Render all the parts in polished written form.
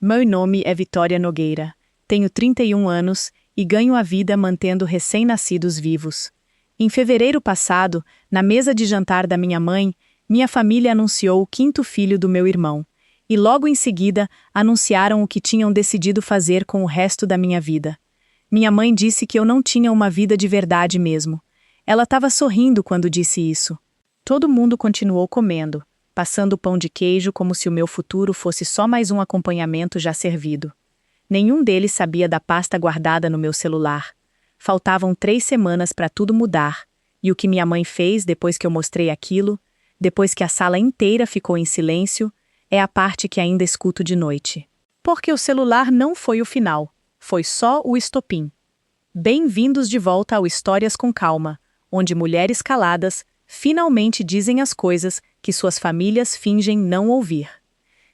Meu nome é Vitória Nogueira, tenho 31 anos e ganho a vida mantendo recém-nascidos vivos. Em fevereiro passado, na mesa de jantar da minha mãe, minha família anunciou o quinto filho do meu irmão, e logo em seguida anunciaram o que tinham decidido fazer com o resto da minha vida. Minha mãe disse que eu não tinha uma vida de verdade mesmo. Ela estava sorrindo quando disse isso. Todo mundo continuou comendo, passando o pão de queijo como se o meu futuro fosse só mais um acompanhamento já servido. Nenhum deles sabia da pasta guardada no meu celular. Faltavam 3 semanas para tudo mudar, e o que minha mãe fez depois que eu mostrei aquilo, depois que a sala inteira ficou em silêncio, é a parte que ainda escuto de noite. Porque o celular não foi o final, foi só o estopim. Bem-vindos de volta ao Histórias com Calma, onde mulheres caladas finalmente dizem as coisas que suas famílias fingem não ouvir.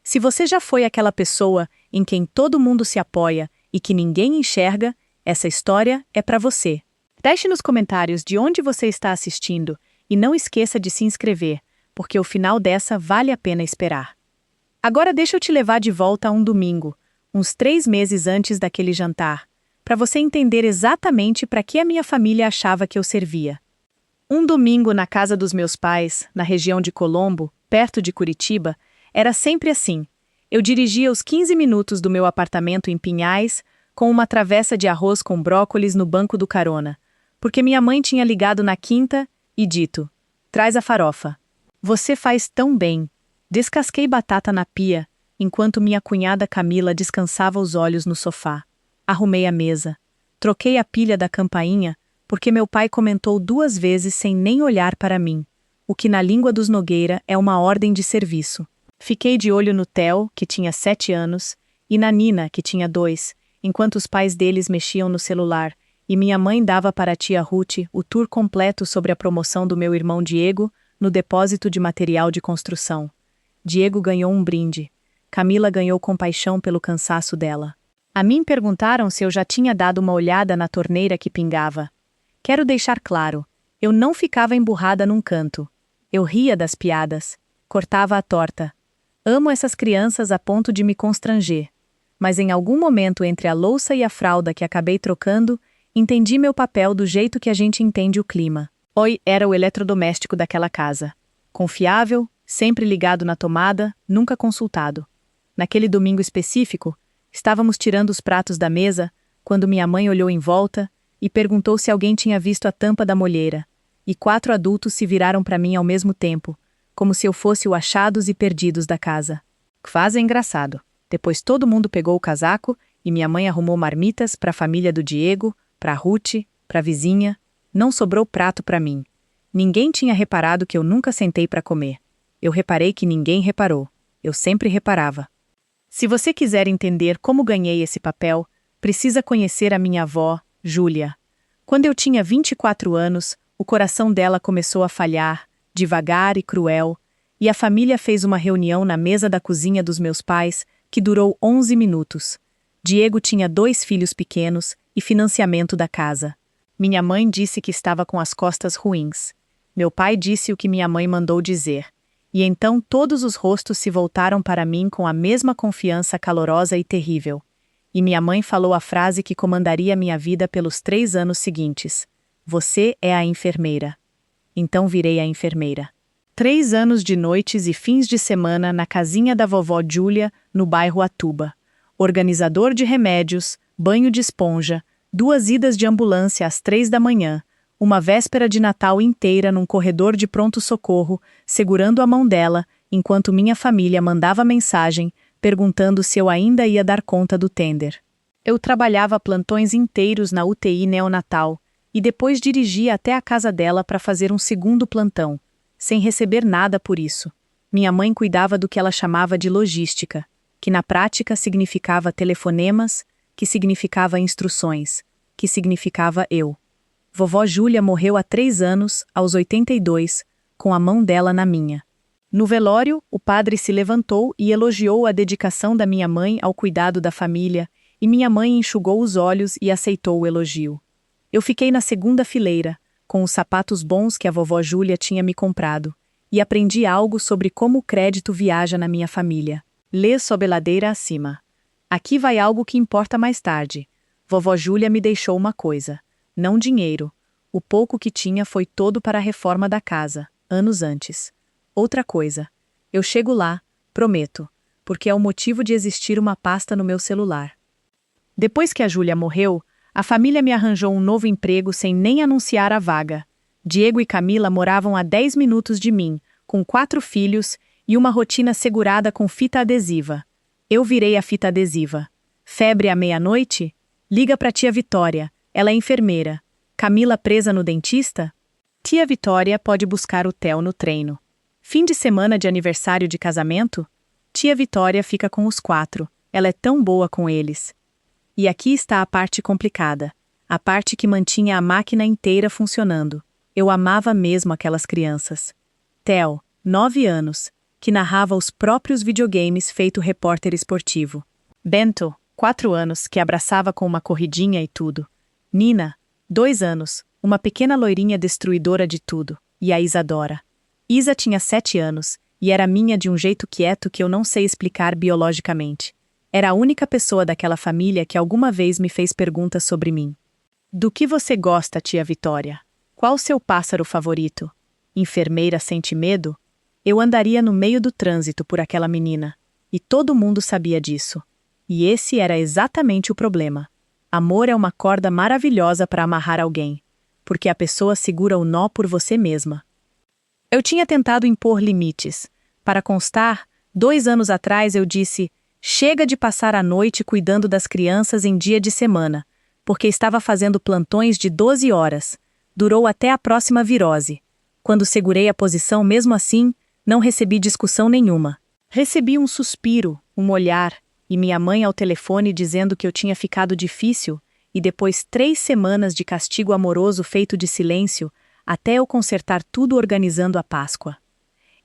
Se você já foi aquela pessoa em quem todo mundo se apoia e que ninguém enxerga, essa história é para você. Deixe nos comentários de onde você está assistindo e não esqueça de se inscrever, porque o final dessa vale a pena esperar. Agora deixa eu te levar de volta a um domingo, uns 3 meses antes daquele jantar, para você entender exatamente para que a minha família achava que eu servia. Um domingo na casa dos meus pais, na região de Colombo, perto de Curitiba, era sempre assim. Eu dirigia os 15 minutos do meu apartamento em Pinhais, com uma travessa de arroz com brócolis no banco do carona, porque minha mãe tinha ligado na quinta e dito: "Traz a farofa. Você faz tão bem." Descasquei batata na pia, enquanto minha cunhada Camila descansava os olhos no sofá. Arrumei a mesa. Troquei a pilha da campainha, porque meu pai comentou 2 vezes sem nem olhar para mim, o que na língua dos Nogueira é uma ordem de serviço. Fiquei de olho no Theo, que tinha 7 anos, e na Nina, que tinha 2, enquanto os pais deles mexiam no celular, e minha mãe dava para a tia Ruth o tour completo sobre a promoção do meu irmão Diego no depósito de material de construção. Diego ganhou um brinde. Camila ganhou compaixão pelo cansaço dela. A mim perguntaram se eu já tinha dado uma olhada na torneira que pingava. Quero deixar claro, eu não ficava emburrada num canto. Eu ria das piadas, cortava a torta. Amo essas crianças a ponto de me constranger. Mas em algum momento entre a louça e a fralda que acabei trocando, entendi meu papel do jeito que a gente entende o clima. Oi era o eletrodoméstico daquela casa. Confiável, sempre ligado na tomada, nunca consultado. Naquele domingo específico, estávamos tirando os pratos da mesa, quando minha mãe olhou em volta e perguntou se alguém tinha visto a tampa da molheira, e 4 adultos se viraram para mim ao mesmo tempo, como se eu fosse o achados e perdidos da casa. Quase engraçado. Depois todo mundo pegou o casaco e minha mãe arrumou marmitas para a família do Diego, para a Ruth, para a vizinha. Não sobrou prato para mim. Ninguém tinha reparado que eu nunca sentei para comer. Eu reparei que ninguém reparou. Eu sempre reparava. Se você quiser entender como ganhei esse papel, precisa conhecer a minha avó, Júlia. Quando eu tinha 24 anos, o coração dela começou a falhar, devagar e cruel, e a família fez uma reunião na mesa da cozinha dos meus pais, que durou 11 minutos. Diego tinha 2 filhos pequenos e financiamento da casa. Minha mãe disse que estava com as costas ruins. Meu pai disse o que minha mãe mandou dizer. E então todos os rostos se voltaram para mim com a mesma confiança calorosa e terrível. E minha mãe falou a frase que comandaria minha vida pelos 3 anos seguintes. Você é a enfermeira. Então virei a enfermeira. 3 anos de noites e fins de semana na casinha da vovó Júlia, no bairro Atuba. Organizador de remédios, banho de esponja, 2 idas de ambulância às 3 da manhã, uma véspera de Natal inteira num corredor de pronto-socorro, segurando a mão dela, enquanto minha família mandava mensagem, perguntando se eu ainda ia dar conta do tender. Eu trabalhava plantões inteiros na UTI neonatal, e depois dirigia até a casa dela para fazer um 2º plantão, sem receber nada por isso. Minha mãe cuidava do que ela chamava de logística, que na prática significava telefonemas, que significava instruções, que significava eu. Vovó Júlia morreu há 3 anos, aos 82, com a mão dela na minha. No velório, o padre se levantou e elogiou a dedicação da minha mãe ao cuidado da família, e minha mãe enxugou os olhos e aceitou o elogio. Eu fiquei na 2ª fileira, com os sapatos bons que a vovó Júlia tinha me comprado, e aprendi algo sobre como o crédito viaja na minha família. Lê sob a ladeira acima. Aqui vai algo que importa mais tarde. Vovó Júlia me deixou uma coisa. Não dinheiro. O pouco que tinha foi todo para a reforma da casa, anos antes. Outra coisa. Eu chego lá, prometo, porque é o motivo de existir uma pasta no meu celular. Depois que a Júlia morreu, a família me arranjou um novo emprego sem nem anunciar a vaga. Diego e Camila moravam a 10 minutos de mim, com 4 filhos e uma rotina segurada com fita adesiva. Eu virei a fita adesiva. Febre à meia-noite? Liga pra tia Vitória, ela é enfermeira. Camila presa no dentista? Tia Vitória pode buscar o Theo no treino. Fim de semana de aniversário de casamento? Tia Vitória fica com os 4, ela é tão boa com eles. E aqui está a parte complicada, a parte que mantinha a máquina inteira funcionando. Eu amava mesmo aquelas crianças. Theo, 9 anos, que narrava os próprios videogames feito repórter esportivo. Bento, 4 anos, que abraçava com uma corridinha e tudo. Nina, 2 anos, uma pequena loirinha destruidora de tudo. E a Isadora. Isa tinha 7 anos, e era minha de um jeito quieto que eu não sei explicar biologicamente. Era a única pessoa daquela família que alguma vez me fez perguntas sobre mim. Do que você gosta, tia Vitória? Qual o seu pássaro favorito? Enfermeira sente medo? Eu andaria no meio do trânsito por aquela menina. E todo mundo sabia disso. E esse era exatamente o problema. Amor é uma corda maravilhosa para amarrar alguém, porque a pessoa segura o nó por você mesma. Eu tinha tentado impor limites. Para constar, 2 anos atrás eu disse: chega de passar a noite cuidando das crianças em dia de semana, porque estava fazendo plantões de 12 horas. Durou até a próxima virose. Quando segurei a posição mesmo assim, não recebi discussão nenhuma. Recebi um suspiro, um olhar, e minha mãe ao telefone dizendo que eu tinha ficado difícil, e depois 3 semanas de castigo amoroso feito de silêncio, até eu consertar tudo organizando a Páscoa.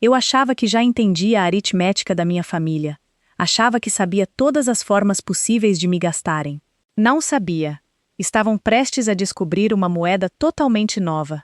Eu achava que já entendia a aritmética da minha família. Achava que sabia todas as formas possíveis de me gastarem. Não sabia. Estavam prestes a descobrir uma moeda totalmente nova.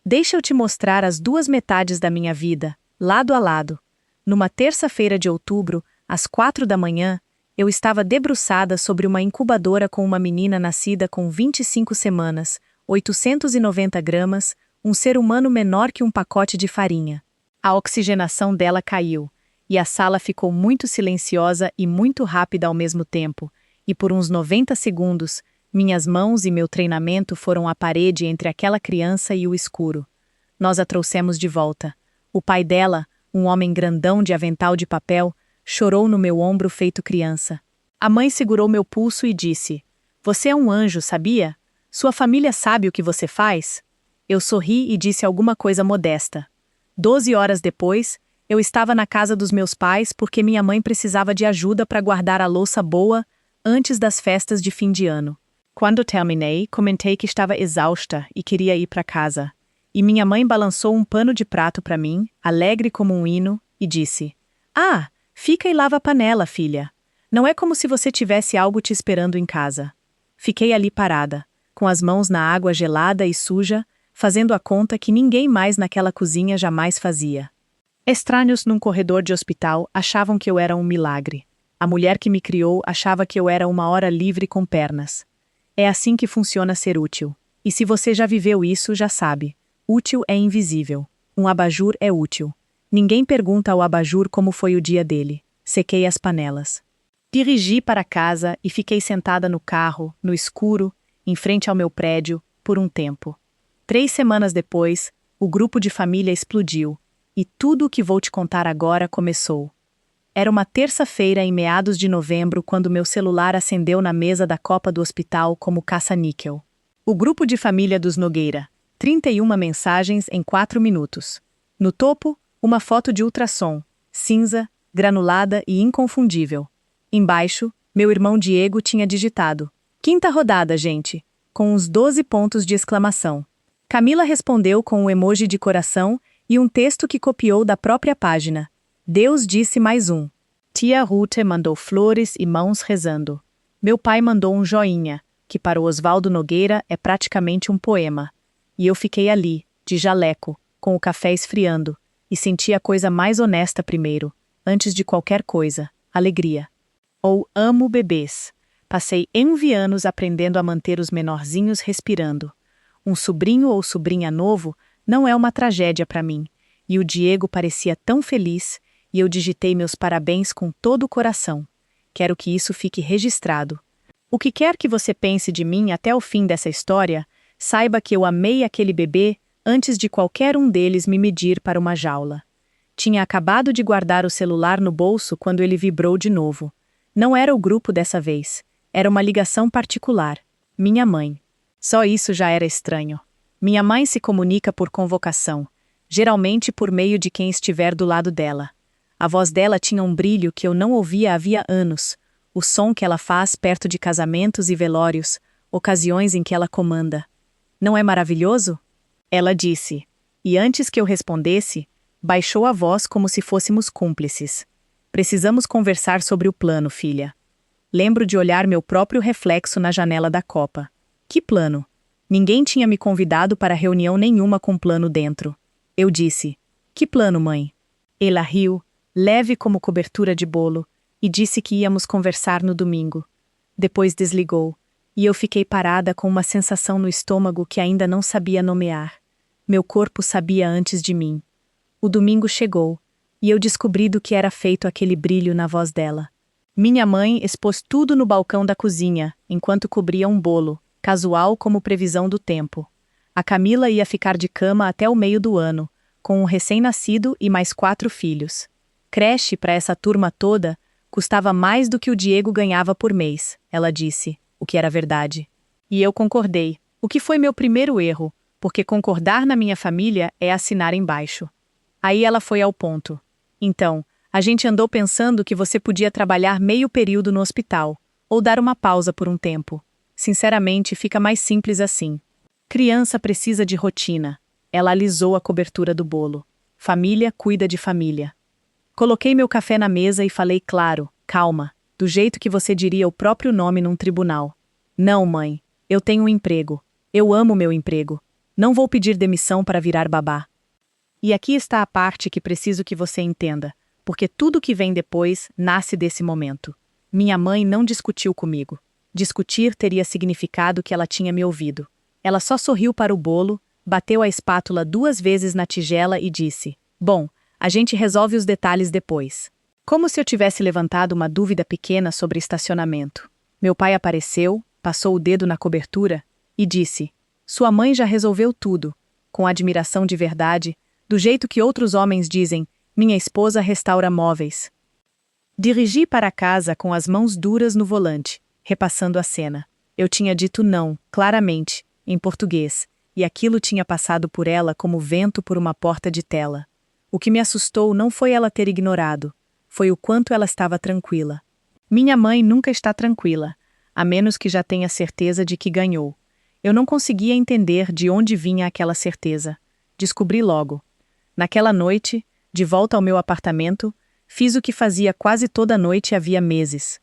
Deixa eu te mostrar as 2 metades da minha vida, lado a lado. Numa terça-feira de outubro, às 4 da manhã, eu estava debruçada sobre uma incubadora com uma menina nascida com 25 semanas, 890 gramas, um ser humano menor que um pacote de farinha. A oxigenação dela caiu, e a sala ficou muito silenciosa e muito rápida ao mesmo tempo, e por uns 90 segundos, minhas mãos e meu treinamento foram a parede entre aquela criança e o escuro. Nós a trouxemos de volta. O pai dela, um homem grandão de avental de papel, chorou no meu ombro feito criança. A mãe segurou meu pulso e disse: você é um anjo, sabia? Sua família sabe o que você faz? Eu sorri e disse alguma coisa modesta. 12 horas depois, eu estava na casa dos meus pais porque minha mãe precisava de ajuda para guardar a louça boa antes das festas de fim de ano. Quando terminei, comentei que estava exausta e queria ir para casa. E minha mãe balançou um pano de prato para mim, alegre como um hino, e disse: ah, fica e lava a panela, filha. Não é como se você tivesse algo te esperando em casa. Fiquei ali parada, com as mãos na água gelada e suja, fazendo a conta que ninguém mais naquela cozinha jamais fazia. Estranhos num corredor de hospital achavam que eu era um milagre. A mulher que me criou achava que eu era uma hora livre com pernas. É assim que funciona ser útil. E se você já viveu isso, já sabe. Útil é invisível. Um abajur é útil. Ninguém pergunta ao abajur como foi o dia dele. Sequei as panelas. Dirigi para casa e fiquei sentada no carro, no escuro, em frente ao meu prédio, por um tempo. 3 semanas depois, o grupo de família explodiu, e tudo o que vou te contar agora começou. Era uma terça-feira em meados de novembro quando meu celular acendeu na mesa da copa do hospital como caça-níquel. O grupo de família dos Nogueira. 31 mensagens em 4 minutos. No topo, uma foto de ultrassom, cinza, granulada e inconfundível. Embaixo, meu irmão Diego tinha digitado: 5ª rodada, gente, com uns 12 pontos de exclamação. Camila respondeu com um emoji de coração e um texto que copiou da própria página. Deus disse mais um. Tia Ruth mandou flores e mãos rezando. Meu pai mandou um joinha, que para o Oswaldo Nogueira é praticamente um poema. E eu fiquei ali, de jaleco, com o café esfriando, e senti a coisa mais honesta primeiro, antes de qualquer coisa, alegria. ou amo bebês. Passei 11 anos aprendendo a manter os menorzinhos respirando. Um sobrinho ou sobrinha novo não é uma tragédia para mim. E o Diego parecia tão feliz, e eu digitei meus parabéns com todo o coração. Quero que isso fique registrado. O que quer que você pense de mim até o fim dessa história, saiba que eu amei aquele bebê antes de qualquer um deles me medir para uma jaula. Tinha acabado de guardar o celular no bolso quando ele vibrou de novo. Não era o grupo dessa vez. Era uma ligação particular. Minha mãe. Só isso já era estranho. Minha mãe se comunica por convocação, geralmente por meio de quem estiver do lado dela. A voz dela tinha um brilho que eu não ouvia havia anos, o som que ela faz perto de casamentos e velórios, ocasiões em que ela comanda. Não é maravilhoso? Ela disse, e antes que eu respondesse, baixou a voz como se fôssemos cúmplices. Precisamos conversar sobre o plano, filha. Lembro de olhar meu próprio reflexo na janela da copa. Que plano? Ninguém tinha me convidado para reunião nenhuma com plano dentro. Eu disse, que plano, mãe? Ela riu, leve como cobertura de bolo, e disse que íamos conversar no domingo. Depois desligou, e eu fiquei parada com uma sensação no estômago que ainda não sabia nomear. Meu corpo sabia antes de mim. O domingo chegou, e eu descobri do que era feito aquele brilho na voz dela. Minha mãe expôs tudo no balcão da cozinha, enquanto cobria um bolo, casual como previsão do tempo. A Camila ia ficar de cama até o meio do ano, com um recém-nascido e mais 4 filhos. Creche para essa turma toda custava mais do que o Diego ganhava por mês, ela disse, o que era verdade. E eu concordei, o que foi meu primeiro erro, porque concordar na minha família é assinar embaixo. Aí ela foi ao ponto. Então, a gente andou pensando que você podia trabalhar meio período no hospital, ou dar uma pausa por um tempo. Sinceramente, fica mais simples assim. Criança precisa de rotina. Ela alisou a cobertura do bolo. Família cuida de família. Coloquei meu café na mesa e falei claro, calma, do jeito que você diria o próprio nome num tribunal. Não, mãe, eu tenho um emprego. Eu amo meu emprego. Não vou pedir demissão para virar babá. E aqui está a parte que preciso que você entenda, porque tudo que vem depois nasce desse momento. Minha mãe não discutiu comigo. Discutir teria significado que ela tinha me ouvido. Ela só sorriu para o bolo, bateu a espátula 2 vezes na tigela e disse, bom, a gente resolve os detalhes depois. Como se eu tivesse levantado uma dúvida pequena sobre estacionamento. Meu pai apareceu, passou o dedo na cobertura e disse, sua mãe já resolveu tudo, com admiração de verdade, do jeito que outros homens dizem, minha esposa restaura móveis. Dirigi para casa com as mãos duras no volante, repassando a cena. Eu tinha dito não, claramente, em português, e aquilo tinha passado por ela como vento por uma porta de tela. O que me assustou não foi ela ter ignorado, foi o quanto ela estava tranquila. Minha mãe nunca está tranquila, a menos que já tenha certeza de que ganhou. Eu não conseguia entender de onde vinha aquela certeza. Descobri logo. Naquela noite, de volta ao meu apartamento, fiz o que fazia quase toda noite havia meses.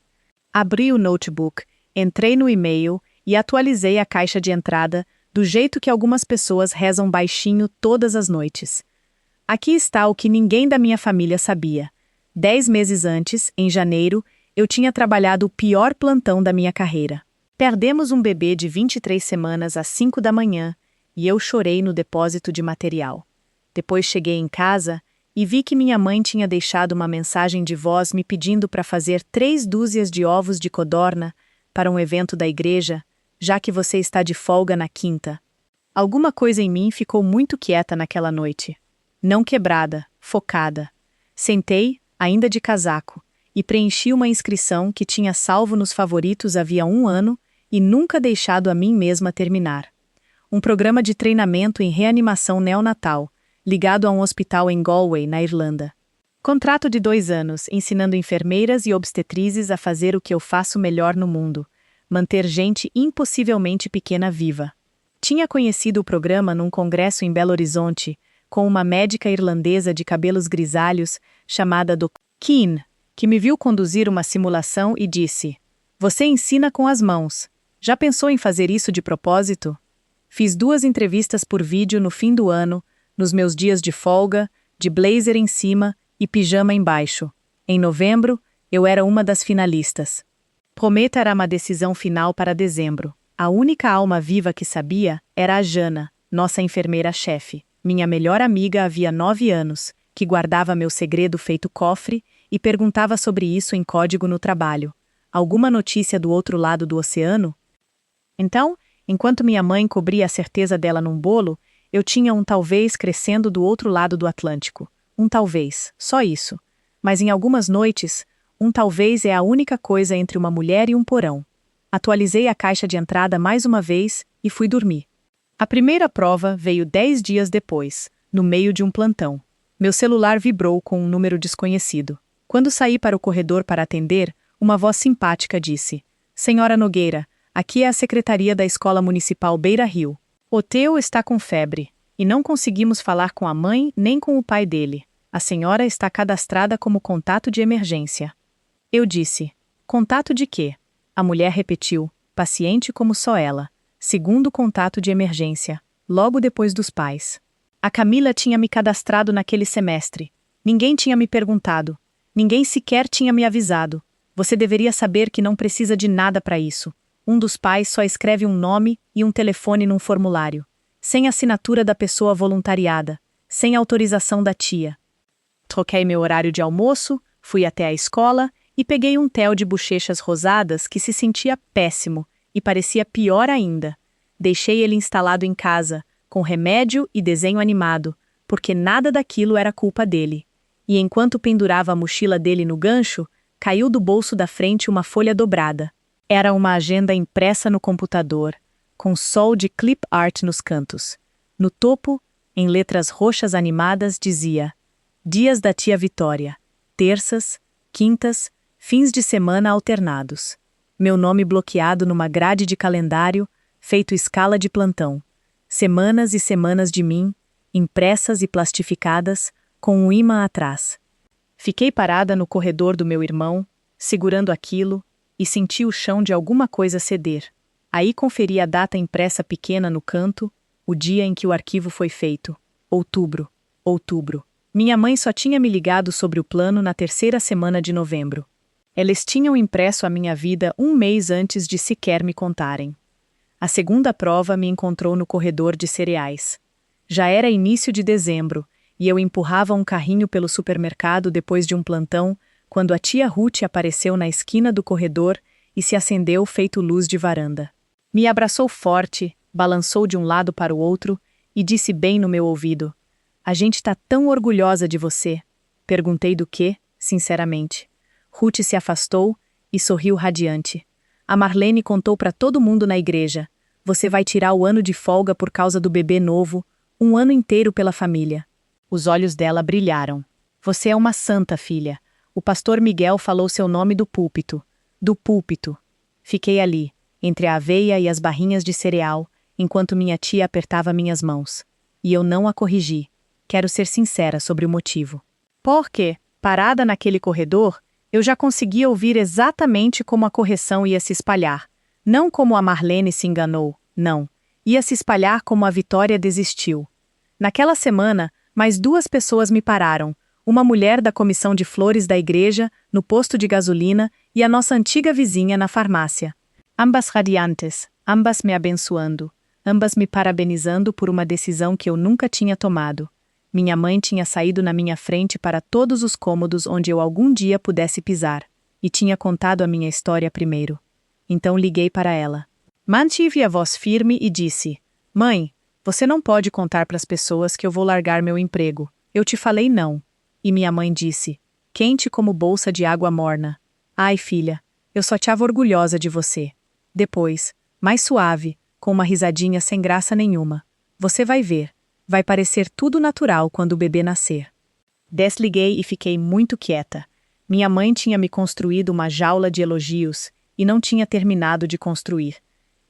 Abri o notebook, entrei no e-mail e atualizei a caixa de entrada do jeito que algumas pessoas rezam baixinho todas as noites. Aqui está o que ninguém da minha família sabia. 10 meses antes, em janeiro, eu tinha trabalhado o pior plantão da minha carreira. Perdemos um bebê de 23 semanas às 5 da manhã e eu chorei no depósito de material. Depois cheguei em casa e vi que minha mãe tinha deixado uma mensagem de voz me pedindo para fazer 3 dúzias de ovos de codorna para um evento da igreja, já que você está de folga na quinta. Alguma coisa em mim ficou muito quieta naquela noite. Não quebrada, focada. Sentei, ainda de casaco, e preenchi uma inscrição que tinha salvo nos favoritos havia 1 ano e nunca deixado a mim mesma terminar. Um programa de treinamento em reanimação neonatal, ligado a um hospital em Galway, na Irlanda. Contrato de 2 anos, ensinando enfermeiras e obstetrizes a fazer o que eu faço melhor no mundo, manter gente impossivelmente pequena viva. Tinha conhecido o programa num congresso em Belo Horizonte, com uma médica irlandesa de cabelos grisalhos, chamada Dr. Keane, que me viu conduzir uma simulação e disse, você ensina com as mãos. Já pensou em fazer isso de propósito? Fiz 2 entrevistas por vídeo no fim do ano, nos meus dias de folga, de blazer em cima e pijama embaixo. Em novembro, Eu era uma das finalistas. Prometa era uma decisão final para dezembro. A única alma viva que sabia era a Jana, nossa enfermeira-chefe. Minha melhor amiga havia 9 anos, que guardava meu segredo feito cofre e perguntava sobre isso em código no trabalho. Alguma notícia do outro lado do oceano? Então, enquanto minha mãe cobria a certeza dela num bolo, eu tinha um talvez crescendo do outro lado do Atlântico. Um talvez, só isso. Mas em algumas noites, um talvez é a única coisa entre uma mulher e um porão. Atualizei a caixa de entrada mais uma vez e fui dormir. A primeira prova veio 10 dias depois, no meio de um plantão. Meu celular vibrou com um número desconhecido. Quando saí para o corredor para atender, uma voz simpática disse: Senhora Nogueira, aqui é a secretaria da Escola Municipal Beira Rio. O Theo está com febre, e não conseguimos falar com a mãe nem com o pai dele. A senhora está cadastrada como contato de emergência. Eu disse: Contato de quê? A mulher repetiu, paciente como só ela. Segundo contato de emergência, logo depois dos pais. A Camila tinha me cadastrado naquele semestre. Ninguém tinha me perguntado. Ninguém sequer tinha me avisado. Você deveria saber que não precisa de nada para isso. Um dos pais só escreve um nome e um telefone num formulário. Sem assinatura da pessoa voluntariada. Sem autorização da tia. Troquei meu horário de almoço, fui até a escola e peguei um Theo de bochechas rosadas que se sentia péssimo e parecia pior ainda. Deixei ele instalado em casa, com remédio e desenho animado, porque nada daquilo era culpa dele. E enquanto pendurava a mochila dele no gancho, caiu do bolso da frente uma folha dobrada. Era uma agenda impressa no computador, com sol de clip art nos cantos. No topo, em letras roxas animadas, dizia: Dias da tia Vitória, terças, quintas, fins de semana alternados. Meu nome bloqueado numa grade de calendário, feito escala de plantão. Semanas e semanas de mim, impressas e plastificadas, com um ímã atrás. Fiquei parada no corredor do meu irmão, segurando aquilo, e senti o chão de alguma coisa ceder. Aí conferi a data impressa pequena no canto, o dia em que o arquivo foi feito. Outubro. Outubro. Minha mãe só tinha me ligado sobre o plano na 3ª semana de novembro. Eles tinham impresso a minha vida um mês antes de sequer me contarem. A segunda prova me encontrou no corredor de cereais. Já era início de dezembro, e eu empurrava um carrinho pelo supermercado depois de um plantão, quando a tia Ruth apareceu na esquina do corredor e se acendeu feito luz de varanda. Me abraçou forte, balançou de um lado para o outro e disse bem no meu ouvido: A gente tá tão orgulhosa de você. Perguntei do quê, sinceramente. Ruth se afastou e sorriu radiante. A Marlene contou para todo mundo na igreja: Você vai tirar o ano de folga por causa do bebê novo, um ano inteiro pela família. Os olhos dela brilharam. Você é uma santa, filha. O pastor Miguel falou seu nome do púlpito. Do púlpito. Fiquei ali, entre a aveia e as barrinhas de cereal, enquanto minha tia apertava minhas mãos. E eu não a corrigi. Quero ser sincera sobre o motivo. Porque, parada naquele corredor, eu já conseguia ouvir exatamente como a correção ia se espalhar. Não como a Marlene se enganou, não. Ia se espalhar como a Vitória desistiu. Naquela semana, mais 2 pessoas me pararam. Uma mulher da comissão de flores da igreja, no posto de gasolina, e a nossa antiga vizinha na farmácia. Ambas radiantes, ambas me abençoando, ambas me parabenizando por uma decisão que eu nunca tinha tomado. Minha mãe tinha saído na minha frente para todos os cômodos onde eu algum dia pudesse pisar, e tinha contado a minha história primeiro. Então liguei para ela. Mantive a voz firme e disse: Mãe, você não pode contar para as pessoas que eu vou largar meu emprego. Eu te falei não. E minha mãe disse, quente como bolsa de água morna: Ai, filha, eu só estava orgulhosa de você. Depois, mais suave, com uma risadinha sem graça nenhuma: Você vai ver. Vai parecer tudo natural quando o bebê nascer. Desliguei e fiquei muito quieta. Minha mãe tinha me construído uma jaula de elogios e não tinha terminado de construir.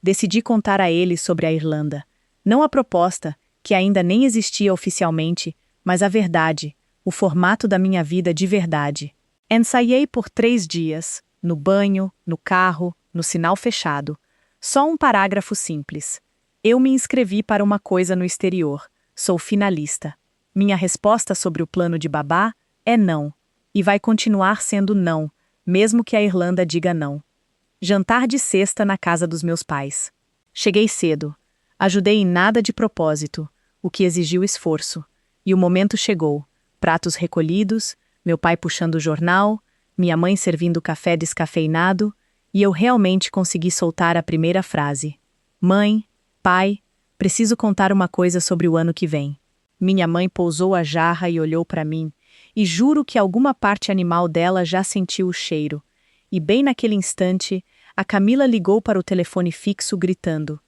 Decidi contar a ele sobre a Irlanda. Não a proposta, que ainda nem existia oficialmente, mas a verdade, o formato da minha vida de verdade. Ensaiei por 3 dias, no banho, no carro, no sinal fechado. Só um parágrafo simples. Eu me inscrevi para uma coisa no exterior. Sou finalista. Minha resposta sobre o plano de babá é não. E vai continuar sendo não, mesmo que a Irlanda diga não. Jantar de sexta na casa dos meus pais. Cheguei cedo. Ajudei em nada de propósito, o que exigiu esforço. E o momento chegou. Pratos recolhidos, meu pai puxando o jornal, minha mãe servindo café descafeinado, e eu realmente consegui soltar a primeira frase. Mãe, pai, preciso contar uma coisa sobre o ano que vem. Minha mãe pousou a jarra e olhou para mim, e juro que alguma parte animal dela já sentiu o cheiro. E bem naquele instante, a Camila ligou para o telefone fixo gritando.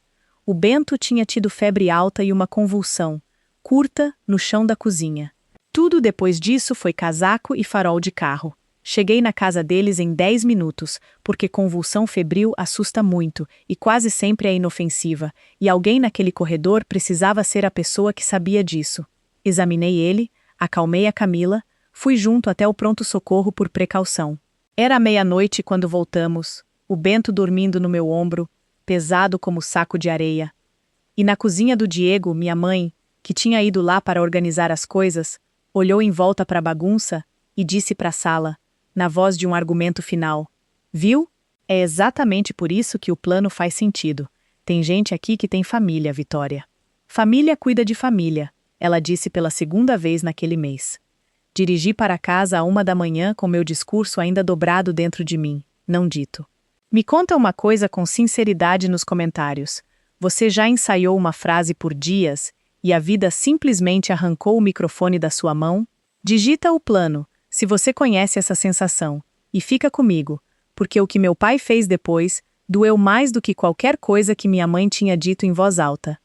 O Bento tinha tido febre alta e uma convulsão, curta, no chão da cozinha. Tudo depois disso foi casaco e farol de carro. Cheguei na casa deles em 10 minutos, porque convulsão febril assusta muito e quase sempre é inofensiva, e alguém naquele corredor precisava ser a pessoa que sabia disso. Examinei ele, acalmei a Camila, fui junto até o pronto-socorro por precaução. Era meia-noite quando voltamos, o Bento dormindo no meu ombro, pesado como saco de areia. E na cozinha do Diego, minha mãe, que tinha ido lá para organizar as coisas, olhou em volta para a bagunça e disse para a sala, na voz de um argumento final. Viu? É exatamente por isso que o plano faz sentido. Tem gente aqui que tem família, Vitória. Família cuida de família, ela disse pela segunda vez naquele mês. Dirigi para casa à 1 da manhã com meu discurso ainda dobrado dentro de mim, não dito. Me conta uma coisa com sinceridade nos comentários. Você já ensaiou uma frase por dias e a vida simplesmente arrancou o microfone da sua mão? Digita o plano, se você conhece essa sensação, e fica comigo, porque o que meu pai fez depois doeu mais do que qualquer coisa que minha mãe tinha dito em voz alta.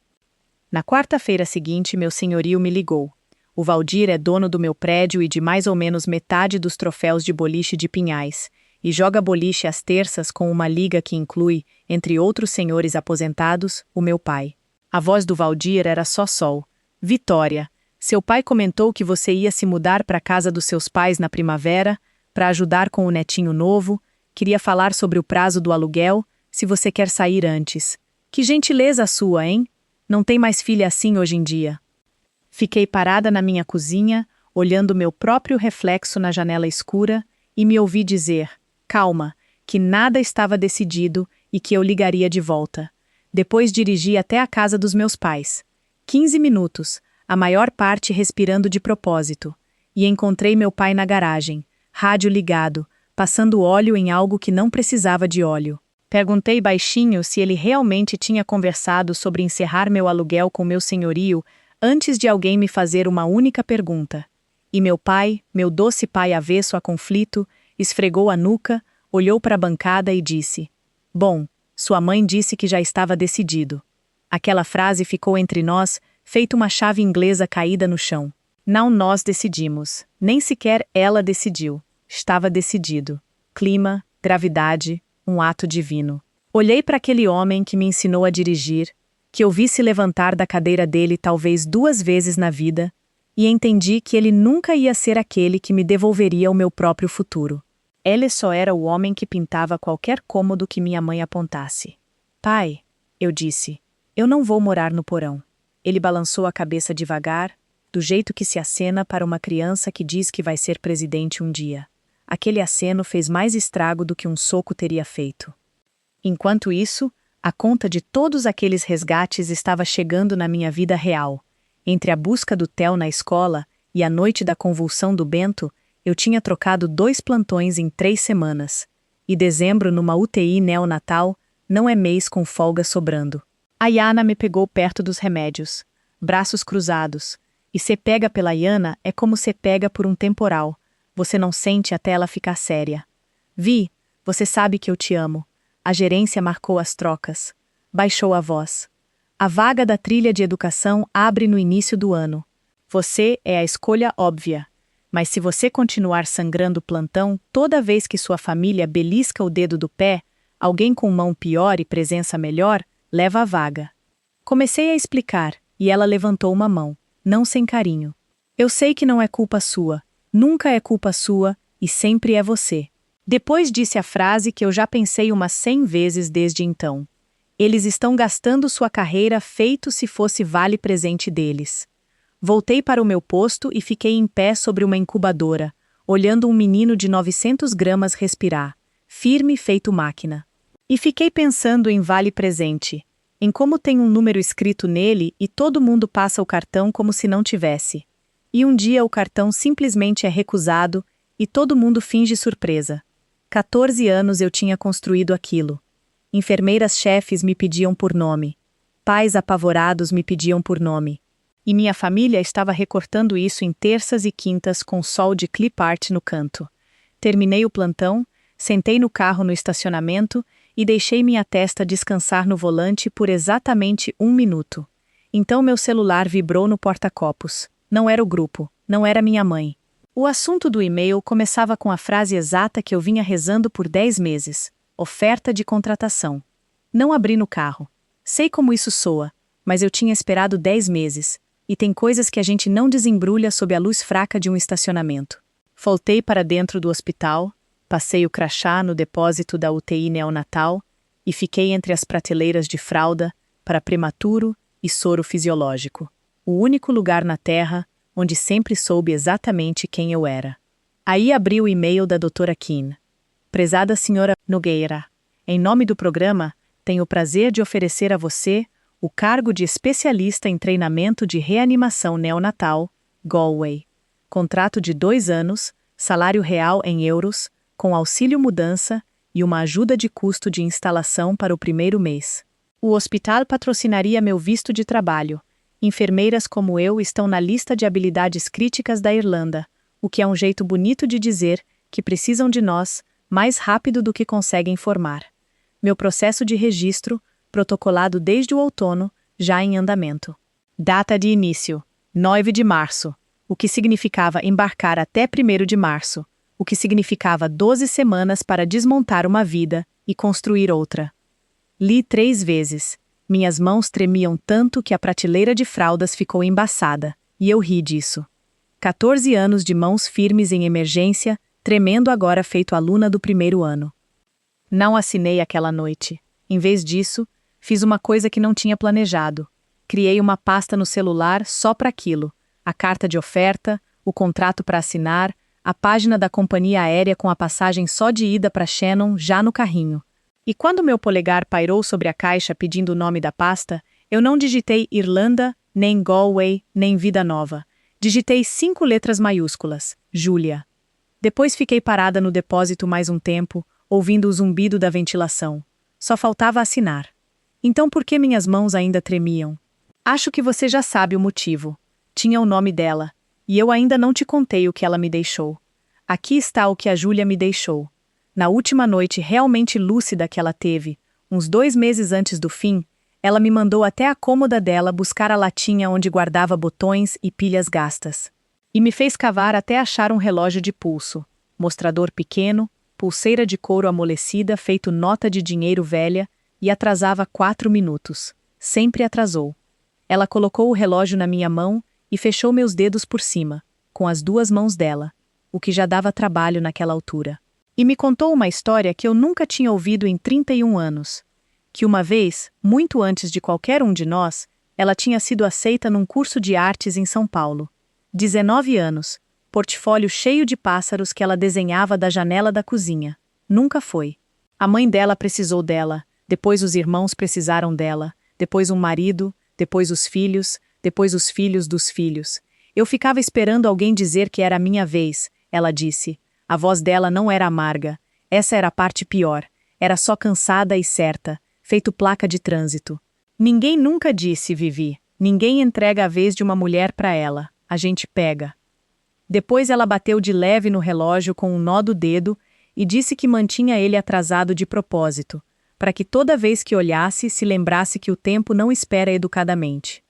Na quarta-feira seguinte, meu senhorio me ligou. O Valdir é dono do meu prédio e de mais ou menos metade dos troféus de boliche de Pinhais, e joga boliche às terças com uma liga que inclui, entre outros senhores aposentados, o meu pai. A voz do Valdir era só sol. Vitória, seu pai comentou que você ia se mudar para a casa dos seus pais na primavera, para ajudar com o netinho novo, queria falar sobre o prazo do aluguel, se você quer sair antes. Que gentileza sua, hein? Não tem mais filha assim hoje em dia. Fiquei parada na minha cozinha, olhando meu próprio reflexo na janela escura, e me ouvi dizer, calma, que nada estava decidido e que eu ligaria de volta. Depois dirigi até a casa dos meus pais. 15 minutos, a maior parte respirando de propósito. E encontrei meu pai na garagem, rádio ligado, passando óleo em algo que não precisava de óleo. Perguntei baixinho se ele realmente tinha conversado sobre encerrar meu aluguel com meu senhorio antes de alguém me fazer uma única pergunta. E meu pai, meu doce pai avesso a conflito, esfregou a nuca, olhou para a bancada e disse: Bom, sua mãe disse que já estava decidido. Aquela frase ficou entre nós, feito uma chave inglesa caída no chão. Não nós decidimos, nem sequer ela decidiu. Estava decidido. Clima, gravidade, um ato divino. Olhei para aquele homem que me ensinou a dirigir, que eu vi se levantar da cadeira dele talvez 2 vezes na vida, e entendi que ele nunca ia ser aquele que me devolveria o meu próprio futuro. Ele só era o homem que pintava qualquer cômodo que minha mãe apontasse. Pai, eu disse, eu não vou morar no porão. Ele balançou a cabeça devagar, do jeito que se acena para uma criança que diz que vai ser presidente um dia. Aquele aceno fez mais estrago do que um soco teria feito. Enquanto isso, a conta de todos aqueles resgates estava chegando na minha vida real. Entre a busca do Theo na escola e a noite da convulsão do Bento, eu tinha trocado 2 plantões em 3 semanas. E dezembro numa UTI neonatal não é mês com folga sobrando. A Yana me pegou perto dos remédios, braços cruzados. E ser pega pela Yana é como ser pega por um temporal. Você não sente até ela ficar séria. Vi, você sabe que eu te amo. A gerência marcou as trocas. Baixou a voz. A vaga da trilha de educação abre no início do ano. Você é a escolha óbvia. Mas se você continuar sangrando o plantão toda vez que sua família belisca o dedo do pé, alguém com mão pior e presença melhor leva a vaga. Comecei a explicar, e ela levantou uma mão, não sem carinho. Eu sei que não é culpa sua. Nunca é culpa sua, e sempre é você. Depois disse a frase que eu já pensei umas 100 vezes desde então. Eles estão gastando sua carreira feito se fosse vale-presente deles. Voltei para o meu posto e fiquei em pé sobre uma incubadora, olhando um menino de 900 gramas respirar, firme feito máquina. E fiquei pensando em vale presente, em como tem um número escrito nele e todo mundo passa o cartão como se não tivesse. E um dia o cartão simplesmente é recusado e todo mundo finge surpresa. 14 anos eu tinha construído aquilo. Enfermeiras-chefes me pediam por nome. Pais apavorados me pediam por nome. E minha família estava recortando isso em terças e quintas com sol de clip art no canto. Terminei o plantão, sentei no carro no estacionamento e deixei minha testa descansar no volante por exatamente 1 minuto. Então meu celular vibrou no porta-copos. Não era o grupo, não era minha mãe. O assunto do e-mail começava com a frase exata que eu vinha rezando por 10 meses. Oferta de contratação. Não abri no carro. Sei como isso soa, mas eu tinha esperado 10 meses, e tem coisas que a gente não desembrulha sob a luz fraca de um estacionamento. Voltei para dentro do hospital, passei o crachá no depósito da UTI neonatal e fiquei entre as prateleiras de fralda para prematuro e soro fisiológico. O único lugar na Terra onde sempre soube exatamente quem eu era. Aí abri o e-mail da doutora Kim. Prezada senhora Nogueira, em nome do programa, tenho o prazer de oferecer a você o cargo de especialista em treinamento de reanimação neonatal, Galway. Contrato de 2 anos, salário real em euros, com auxílio mudança e uma ajuda de custo de instalação para o primeiro mês. O hospital patrocinaria meu visto de trabalho. Enfermeiras como eu estão na lista de habilidades críticas da Irlanda, o que é um jeito bonito de dizer que precisam de nós mais rápido do que conseguem formar. Meu processo de registro, protocolado desde o outono, já em andamento. Data de início: 9 de março, o que significava embarcar até 1º de março, o que significava 12 semanas para desmontar uma vida e construir outra. Li 3 vezes. Minhas mãos tremiam tanto que a prateleira de fraldas ficou embaçada, e eu ri disso. 14 anos de mãos firmes em emergência, tremendo agora feito aluna do 1º ano. Não assinei aquela noite. Em vez disso, fiz uma coisa que não tinha planejado. Criei uma pasta no celular só para aquilo. A carta de oferta, o contrato para assinar, a página da companhia aérea com a passagem só de ida para Shannon já no carrinho. E quando meu polegar pairou sobre a caixa pedindo o nome da pasta, eu não digitei Irlanda, nem Galway, nem Vida Nova. Digitei 5 letras maiúsculas, Júlia. Depois fiquei parada no depósito mais um tempo, ouvindo o zumbido da ventilação. Só faltava assinar. Então por que minhas mãos ainda tremiam? Acho que você já sabe o motivo. Tinha o nome dela, e eu ainda não te contei o que ela me deixou. Aqui está o que a Júlia me deixou. Na última noite realmente lúcida que ela teve, uns 2 meses antes do fim, ela me mandou até a cômoda dela buscar a latinha onde guardava botões e pilhas gastas. E me fez cavar até achar um relógio de pulso, mostrador pequeno, pulseira de couro amolecida feito nota de dinheiro velha e atrasava 4 minutos. Sempre atrasou. Ela colocou o relógio na minha mão e fechou meus dedos por cima, com as 2 mãos dela, o que já dava trabalho naquela altura. E me contou uma história que eu nunca tinha ouvido em 31 anos. Que uma vez, muito antes de qualquer um de nós, ela tinha sido aceita num curso de artes em São Paulo. 19 anos, portfólio cheio de pássaros que ela desenhava da janela da cozinha. Nunca foi. A mãe dela precisou dela, depois os irmãos precisaram dela, depois um marido, depois os filhos dos filhos. Eu ficava esperando alguém dizer que era a minha vez, ela disse. A voz dela não era amarga. Essa era a parte pior. Era só cansada e certa, feito placa de trânsito. Ninguém nunca disse, Vivi. Ninguém entrega a vez de uma mulher para ela. A gente pega. Depois ela bateu de leve no relógio com um nó do dedo e disse que mantinha ele atrasado de propósito, para que toda vez que olhasse se lembrasse que o tempo não espera educadamente.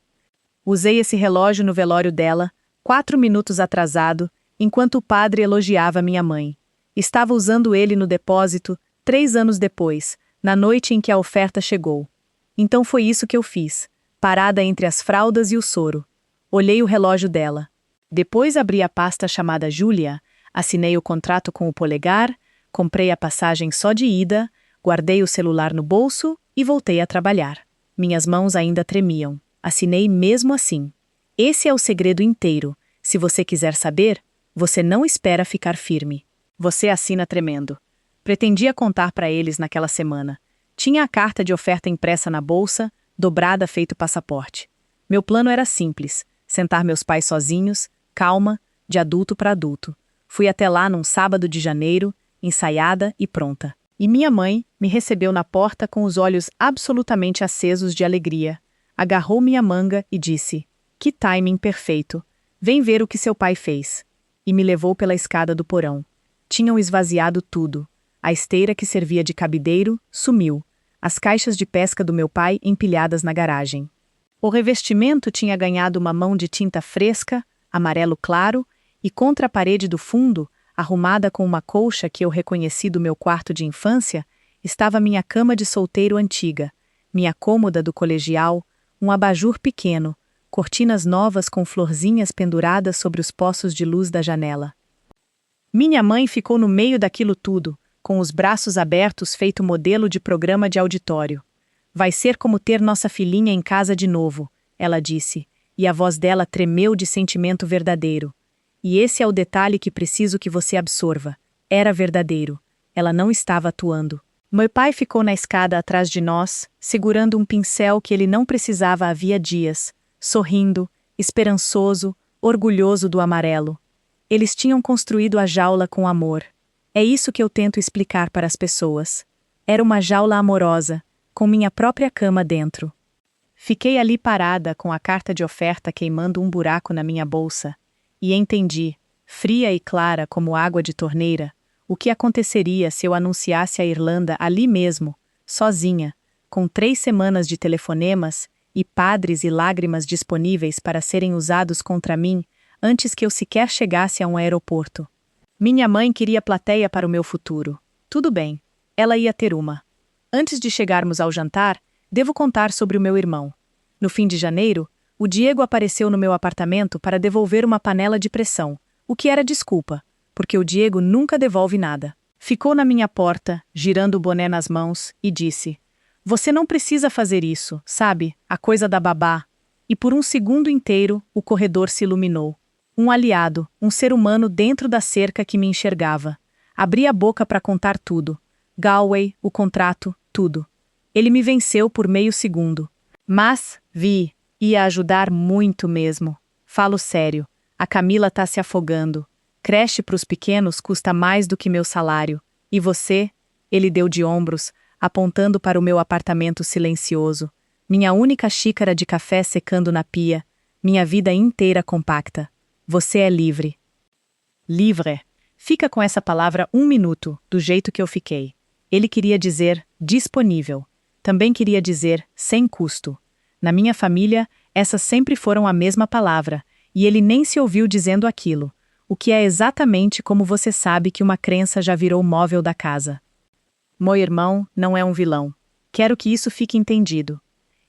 Usei esse relógio no velório dela, 4 minutos atrasado, enquanto o padre elogiava minha mãe. Estava usando ele no depósito 3 anos depois, na noite em que a oferta chegou. Então foi isso que eu fiz, parada entre as fraldas e o soro. Olhei o relógio dela. Depois abri a pasta chamada Júlia, assinei o contrato com o polegar, comprei a passagem só de ida, guardei o celular no bolso e voltei a trabalhar. Minhas mãos ainda tremiam. Assinei mesmo assim. Esse é o segredo inteiro. Se você quiser saber, Você não espera ficar firme. Você assina tremendo. Pretendia contar para eles naquela semana. Tinha a carta de oferta impressa na bolsa, dobrada feito passaporte. Meu plano era simples, sentar meus pais sozinhos, calma, de adulto para adulto. Fui até lá num sábado de janeiro, ensaiada e pronta. E minha mãe me recebeu na porta com os olhos absolutamente acesos de alegria. Agarrou minha manga e disse: "Que timing perfeito! Vem ver o que seu pai fez." E me levou pela escada do porão. Tinham esvaziado tudo. A esteira que servia de cabideiro sumiu. As caixas de pesca do meu pai empilhadas na garagem. O revestimento tinha ganhado uma mão de tinta fresca, amarelo claro, e contra a parede do fundo, arrumada com uma colcha que eu reconheci do meu quarto de infância, estava minha cama de solteiro antiga, minha cômoda do colegial, um abajur pequeno, cortinas novas com florzinhas penduradas sobre os poços de luz da janela. Minha mãe ficou no meio daquilo tudo, com os braços abertos feito modelo de programa de auditório. "Vai ser como ter nossa filhinha em casa de novo", ela disse, e a voz dela tremeu de sentimento verdadeiro. E esse é o detalhe que preciso que você absorva. Era verdadeiro. Ela não estava atuando. Meu pai ficou na escada atrás de nós, segurando um pincel que ele não precisava havia dias, sorrindo, esperançoso, orgulhoso do amarelo. Eles tinham construído a jaula com amor. É isso que eu tento explicar para as pessoas. Era uma jaula amorosa, com minha própria cama dentro. Fiquei ali parada com a carta de oferta queimando um buraco na minha bolsa, e entendi, fria e clara como água de torneira, o que aconteceria se eu anunciasse a Irlanda ali mesmo, sozinha, com 3 semanas de telefonemas e padres e lágrimas disponíveis para serem usados contra mim antes que eu sequer chegasse a um aeroporto. Minha mãe queria plateia para o meu futuro. Tudo bem, ela ia ter uma. Antes de chegarmos ao jantar, devo contar sobre o meu irmão. No fim de janeiro, o Diego apareceu no meu apartamento para devolver uma panela de pressão, o que era desculpa, porque o Diego nunca devolve nada. Ficou na minha porta, girando o boné nas mãos, e disse: "Você não precisa fazer isso, sabe? A coisa da babá." E por um segundo inteiro, o corredor se iluminou. Um aliado, um ser humano dentro da cerca que me enxergava. Abri a boca para contar tudo. Galway, o contrato, tudo. Ele me venceu por meio segundo. Mas, ia ajudar muito mesmo. Falo sério. A Camila tá se afogando. Creche para os pequenos custa mais do que meu salário. E você? Ele deu de ombros, apontando para o meu apartamento silencioso. Minha única xícara de café secando na pia. Minha vida inteira compacta. Você é livre. Livre. Fica com essa palavra 1 minuto, do jeito que eu fiquei. Ele queria dizer disponível. Também queria dizer sem custo. Na minha família, essas sempre foram a mesma palavra, e ele nem se ouviu dizendo aquilo, o que é exatamente como você sabe que uma crença já virou móvel da casa. Meu irmão não é um vilão. Quero que isso fique entendido.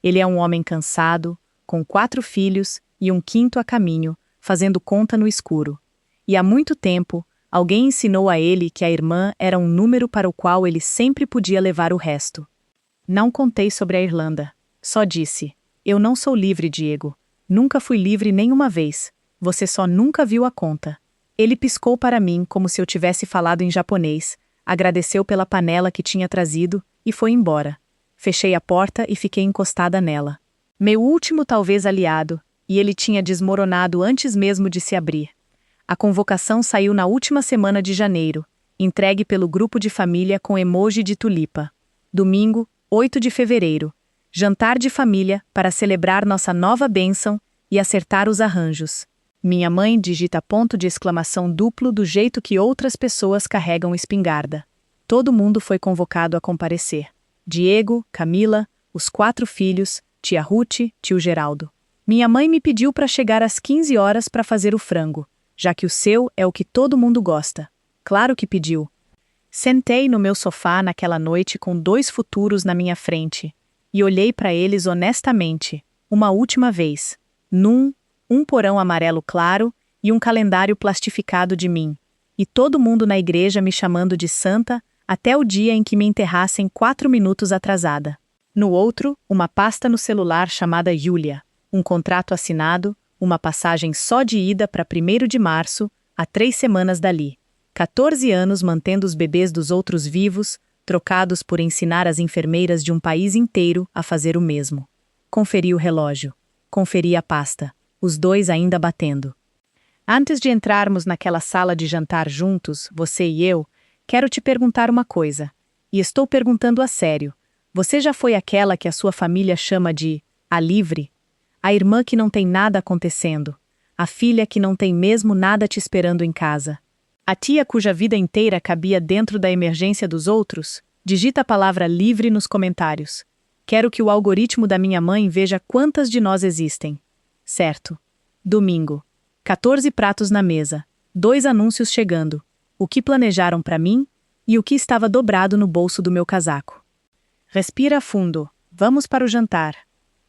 Ele é um homem cansado, com 4 filhos e um 5º a caminho, fazendo conta no escuro. E há muito tempo, alguém ensinou a ele que a irmã era um número para o qual ele sempre podia levar o resto. Não contei sobre a Irlanda. Só disse: "Eu não sou livre, Diego. Nunca fui livre nenhuma vez. Você só nunca viu a conta." Ele piscou para mim como se eu tivesse falado em japonês, agradeceu pela panela que tinha trazido e foi embora. Fechei a porta e fiquei encostada nela. Meu último talvez aliado, e ele tinha desmoronado antes mesmo de se abrir. A convocação saiu na última semana de janeiro, entregue pelo grupo de família com emoji de tulipa. Domingo, 8 de fevereiro. Jantar de família para celebrar nossa nova bênção e acertar os arranjos. Minha mãe digita ponto de exclamação duplo do jeito que outras pessoas carregam espingarda. Todo mundo foi convocado a comparecer. Diego, Camila, os 4 filhos, tia Ruth, tio Geraldo. Minha mãe me pediu para chegar às 15 horas para fazer o frango, já que o seu é o que todo mundo gosta. Claro que pediu. Sentei no meu sofá naquela noite com 2 futuros na minha frente e olhei para eles honestamente, uma última vez, um porão amarelo claro e um calendário plastificado de mim, e todo mundo na igreja me chamando de santa até o dia em que me enterrassem 4 minutos atrasada. No outro, uma pasta no celular chamada Yulia, um contrato assinado, uma passagem só de ida para 1º de março, há 3 semanas dali. 14 anos mantendo os bebês dos outros vivos, trocados por ensinar as enfermeiras de um país inteiro a fazer o mesmo. Conferi o relógio. Conferi a pasta. Os dois ainda batendo. Antes de entrarmos naquela sala de jantar juntos, você e eu, quero te perguntar uma coisa. E estou perguntando a sério. Você já foi aquela que a sua família chama de a livre? A irmã que não tem nada acontecendo. A filha que não tem mesmo nada te esperando em casa. A tia cuja vida inteira cabia dentro da emergência dos outros? Digita a palavra livre nos comentários. Quero que o algoritmo da minha mãe veja quantas de nós existem. Certo. Domingo. 14 pratos na mesa. 2 anúncios chegando. O que planejaram para mim e o que estava dobrado no bolso do meu casaco. Respira fundo. Vamos para o jantar.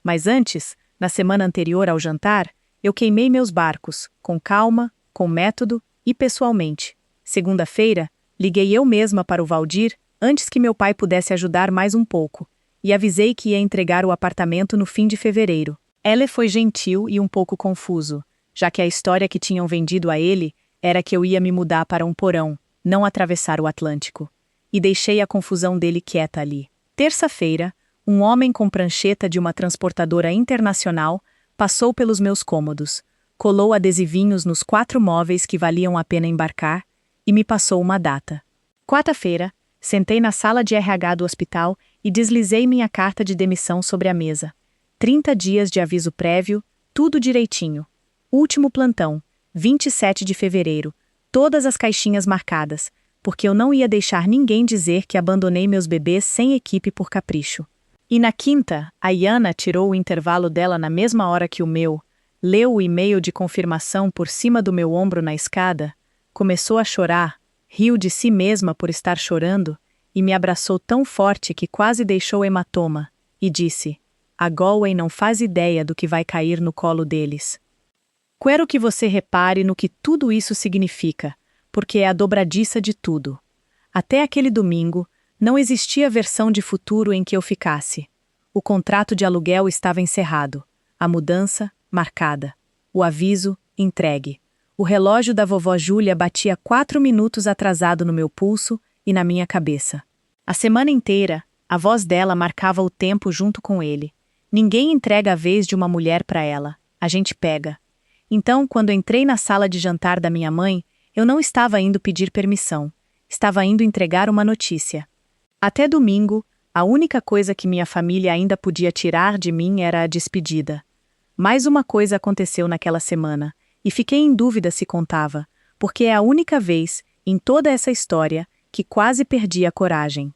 Mas antes, na semana anterior ao jantar, eu queimei meus barcos, com calma, com método e pessoalmente. Segunda-feira, liguei eu mesma para o Valdir, antes que meu pai pudesse ajudar mais um pouco, e avisei que ia entregar o apartamento no fim de fevereiro. Ele foi gentil e um pouco confuso, já que a história que tinham vendido a ele era que eu ia me mudar para um porão, não atravessar o Atlântico. E deixei a confusão dele quieta ali. Terça-feira, um homem com prancheta de uma transportadora internacional passou pelos meus cômodos, colou adesivinhos nos 4 móveis que valiam a pena embarcar e me passou uma data. Quarta-feira, sentei na sala de RH do hospital e deslizei minha carta de demissão sobre a mesa. 30 dias de aviso prévio, tudo direitinho. Último plantão, 27 de fevereiro, todas as caixinhas marcadas, porque eu não ia deixar ninguém dizer que abandonei meus bebês sem equipe por capricho. E na quinta, a Iana tirou o intervalo dela na mesma hora que o meu, leu o e-mail de confirmação por cima do meu ombro na escada, começou a chorar, riu de si mesma por estar chorando e me abraçou tão forte que quase deixou hematoma, e disse: "A Galway não faz ideia do que vai cair no colo deles." Quero que você repare no que tudo isso significa, porque é a dobradiça de tudo. Até aquele domingo, não existia versão de futuro em que eu ficasse. O contrato de aluguel estava encerrado, a mudança, marcada, o aviso, entregue. O relógio da vovó Júlia batia 4 minutos atrasado no meu pulso e na minha cabeça. A semana inteira, a voz dela marcava o tempo junto com ele. Ninguém entrega a vez de uma mulher para ela, a gente pega. Então, quando entrei na sala de jantar da minha mãe, eu não estava indo pedir permissão, estava indo entregar uma notícia. Até domingo, a única coisa que minha família ainda podia tirar de mim era a despedida. Mais uma coisa aconteceu naquela semana, e fiquei em dúvida se contava, porque é a única vez, em toda essa história, que quase perdi a coragem.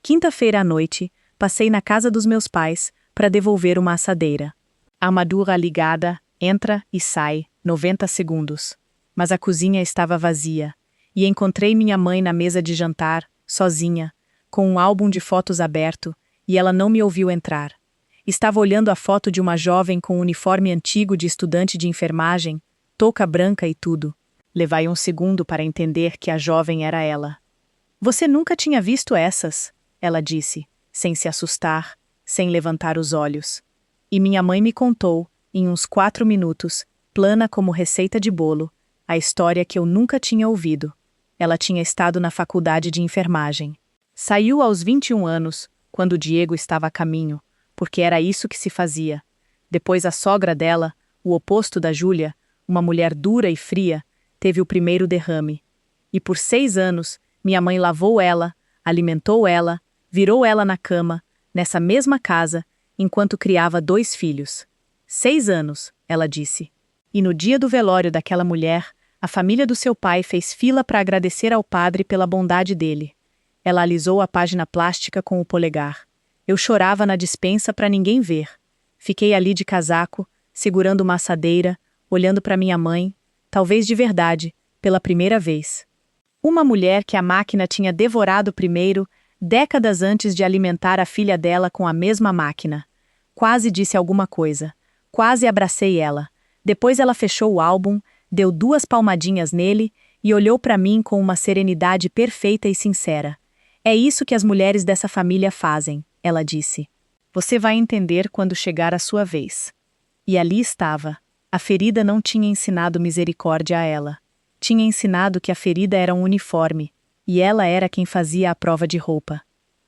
Quinta-feira à noite, passei na casa dos meus pais para devolver uma assadeira. A armadura ligada, entra e sai, 90 segundos. Mas a cozinha estava vazia, e encontrei minha mãe na mesa de jantar, sozinha, com um álbum de fotos aberto, e ela não me ouviu entrar. Estava olhando a foto de uma jovem com um uniforme antigo de estudante de enfermagem, touca branca e tudo. Levai um segundo para entender que a jovem era ela. "Você nunca tinha visto essas?" ela disse, sem se assustar, sem levantar os olhos. E minha mãe me contou, em uns 4 minutos, plana como receita de bolo, a história que eu nunca tinha ouvido. Ela tinha estado na faculdade de enfermagem. Saiu aos 21 anos, quando Diego estava a caminho, porque era isso que se fazia. Depois a sogra dela, o oposto da Júlia, uma mulher dura e fria, teve o primeiro derrame. E por 6 anos, minha mãe lavou ela, alimentou ela, virou ela na cama, nessa mesma casa, enquanto criava 2 filhos. 6 anos, ela disse. E no dia do velório daquela mulher, a família do seu pai fez fila para agradecer ao padre pela bondade dele. Ela alisou a página plástica com o polegar. Eu chorava na despensa para ninguém ver. Fiquei ali de casaco, segurando uma assadeira, olhando para minha mãe, talvez de verdade, pela primeira vez. Uma mulher que a máquina tinha devorado primeiro, décadas antes de alimentar a filha dela com a mesma máquina. Quase disse alguma coisa. Quase abracei ela. Depois ela fechou o álbum, deu 2 palmadinhas nele e olhou para mim com uma serenidade perfeita e sincera. "É isso que as mulheres dessa família fazem", ela disse. "Você vai entender quando chegar a sua vez." E ali estava. A ferida não tinha ensinado misericórdia a ela. Tinha ensinado que a ferida era um uniforme, e ela era quem fazia a prova de roupa.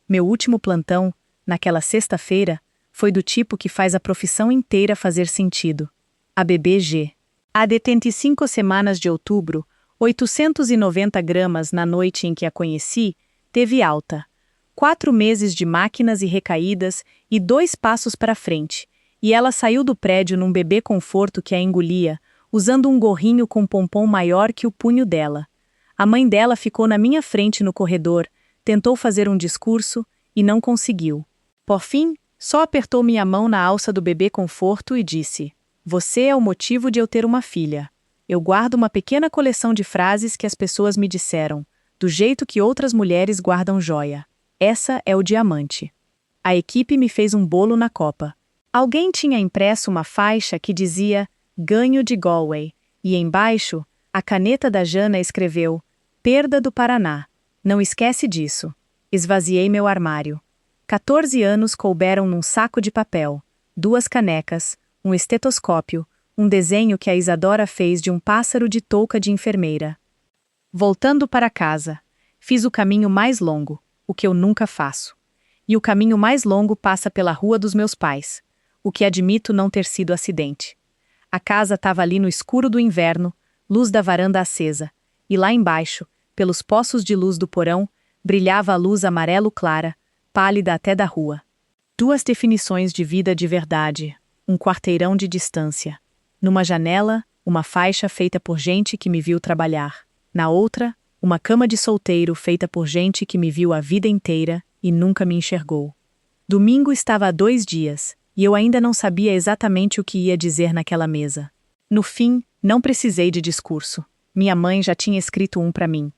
Meu último plantão, naquela sexta-feira, foi do tipo que faz a profissão inteira fazer sentido. A bebê G. Há 75 semanas de outubro, 890 gramas na noite em que a conheci, teve alta. 4 meses de máquinas e recaídas e 2 passos para frente, e ela saiu do prédio num bebê conforto que a engolia, usando um gorrinho com pompom maior que o punho dela. A mãe dela ficou na minha frente no corredor, tentou fazer um discurso e não conseguiu. Por fim, só apertou minha mão na alça do bebê conforto e disse: "Você é o motivo de eu ter uma filha." Eu guardo uma pequena coleção de frases que as pessoas me disseram, do jeito que outras mulheres guardam joia. Essa é o diamante. A equipe me fez um bolo na copa. Alguém tinha impresso uma faixa que dizia "Ganho de Galway", e embaixo, a caneta da Jana escreveu "Perda do Paraná. Não esquece disso." Esvaziei meu armário. 14 anos couberam num saco de papel, 2 canecas, um estetoscópio, um desenho que a Isadora fez de um pássaro de touca de enfermeira. Voltando para casa, fiz o caminho mais longo, o que eu nunca faço. E o caminho mais longo passa pela rua dos meus pais, o que admito não ter sido acidente. A casa estava ali no escuro do inverno, luz da varanda acesa, e lá embaixo, pelos poços de luz do porão, brilhava a luz amarelo clara, pálida até da rua. 2 definições de vida de verdade, um quarteirão de distância. Numa janela, uma faixa feita por gente que me viu trabalhar. Na outra, uma cama de solteiro feita por gente que me viu a vida inteira e nunca me enxergou. Domingo estava há 2 dias, e eu ainda não sabia exatamente o que ia dizer naquela mesa. No fim, não precisei de discurso. Minha mãe já tinha escrito um para mim.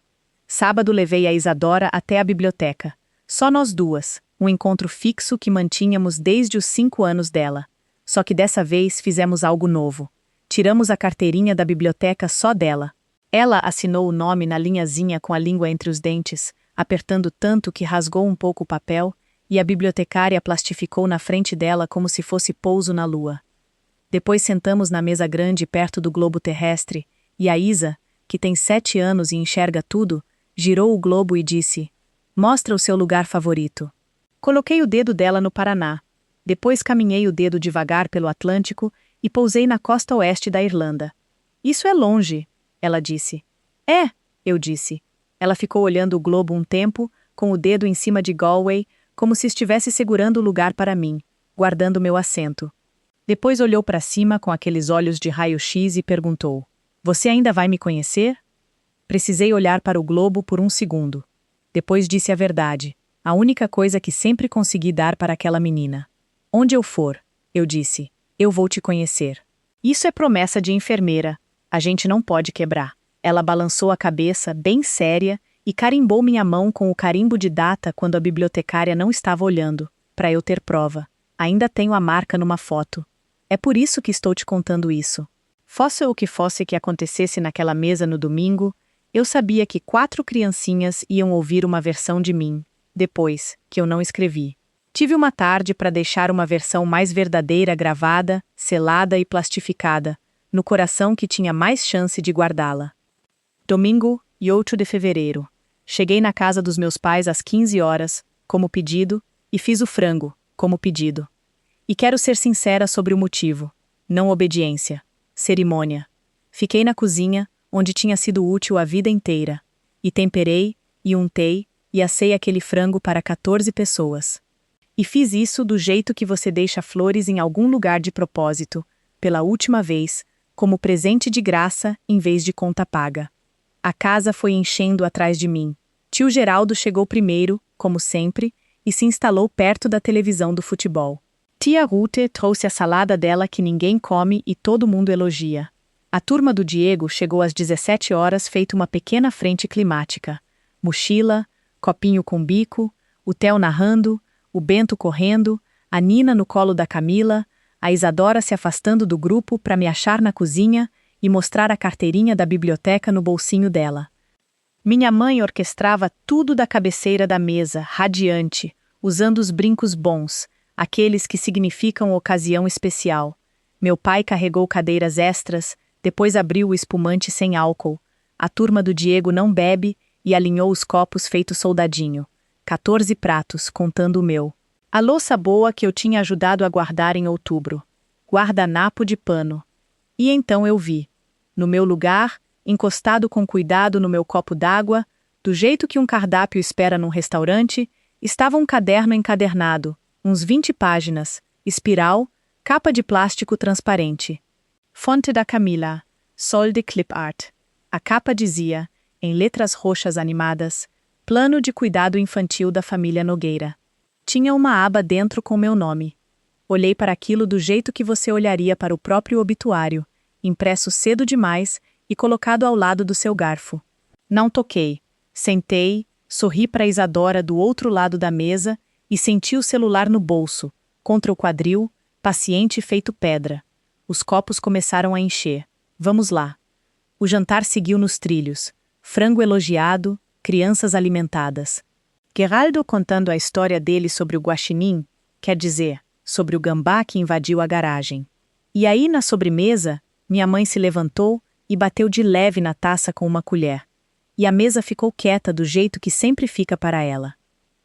Sábado levei a Isadora até a biblioteca. Só nós 2, um encontro fixo que mantínhamos desde os 5 anos dela. Só que dessa vez fizemos algo novo. Tiramos a carteirinha da biblioteca só dela. Ela assinou o nome na linhazinha com a língua entre os dentes, apertando tanto que rasgou um pouco o papel, e a bibliotecária plastificou na frente dela como se fosse pouso na lua. Depois sentamos na mesa grande perto do globo terrestre, e a Isa, que tem 7 anos e enxerga tudo, girou o globo e disse: "Mostra o seu lugar favorito." Coloquei o dedo dela no Paraná. Depois caminhei o dedo devagar pelo Atlântico e pousei na costa oeste da Irlanda. "Isso é longe," ela disse. "É," eu disse. Ela ficou olhando o globo um tempo, com o dedo em cima de Galway, como se estivesse segurando o lugar para mim, guardando meu assento. Depois olhou para cima com aqueles olhos de raio-x e perguntou: "Você ainda vai me conhecer?" Precisei olhar para o globo por um segundo. Depois disse a verdade, a única coisa que sempre consegui dar para aquela menina. "Onde eu for," eu disse, "eu vou te conhecer." Isso é promessa de enfermeira. A gente não pode quebrar. Ela balançou a cabeça, bem séria, e carimbou minha mão com o carimbo de data quando a bibliotecária não estava olhando, para eu ter prova. Ainda tenho a marca numa foto. É por isso que estou te contando isso. Fosse o que fosse que acontecesse naquela mesa no domingo, eu sabia que 4 criancinhas iam ouvir uma versão de mim, depois, que eu não escrevi. Tive uma tarde para deixar uma versão mais verdadeira gravada, selada e plastificada, no coração que tinha mais chance de guardá-la. Domingo, 8 de fevereiro. Cheguei na casa dos meus pais às 15 horas, como pedido, e fiz o frango, como pedido. E quero ser sincera sobre o motivo. Não obediência. Cerimônia. Fiquei na cozinha, onde tinha sido útil a vida inteira, e temperei, e untei, e assei aquele frango para 14 pessoas. E fiz isso do jeito que você deixa flores em algum lugar de propósito, pela última vez, como presente de graça em vez de conta paga. A casa foi enchendo atrás de mim. Tio Geraldo chegou primeiro, como sempre, e se instalou perto da televisão do futebol. Tia Ruth trouxe a salada dela que ninguém come e todo mundo elogia. A turma do Diego chegou às 17 horas feito uma pequena frente climática. Mochila, copinho com bico, o Theo narrando, o Bento correndo, a Nina no colo da Camila, a Isadora se afastando do grupo para me achar na cozinha e mostrar a carteirinha da biblioteca no bolsinho dela. Minha mãe orquestrava tudo da cabeceira da mesa, radiante, usando os brincos bons, aqueles que significam ocasião especial. Meu pai carregou cadeiras extras, depois abriu o espumante sem álcool. A turma do Diego não bebe e alinhou os copos feito soldadinho. 14 pratos, contando o meu. A louça boa que eu tinha ajudado a guardar em outubro. Guardanapo de pano. E então eu vi. No meu lugar, encostado com cuidado no meu copo d'água, do jeito que um cardápio espera num restaurante, estava um caderno encadernado, uns 20 páginas, espiral, capa de plástico transparente. Fonte da Camila, Sol de Clip Art. A capa dizia, em letras roxas animadas, Plano de Cuidado Infantil da Família Nogueira. Tinha uma aba dentro com meu nome. Olhei para aquilo do jeito que você olharia para o próprio obituário, impresso cedo demais e colocado ao lado do seu garfo. Não toquei. Sentei, sorri para Isadora do outro lado da mesa e senti o celular no bolso, contra o quadril, paciente feito pedra. Os copos começaram a encher. Vamos lá. O jantar seguiu nos trilhos. Frango elogiado, crianças alimentadas. Geraldo contando a história dele sobre o guaxinim, quer dizer, sobre o gambá que invadiu a garagem. E aí, na sobremesa, minha mãe se levantou e bateu de leve na taça com uma colher. E a mesa ficou quieta do jeito que sempre fica para ela.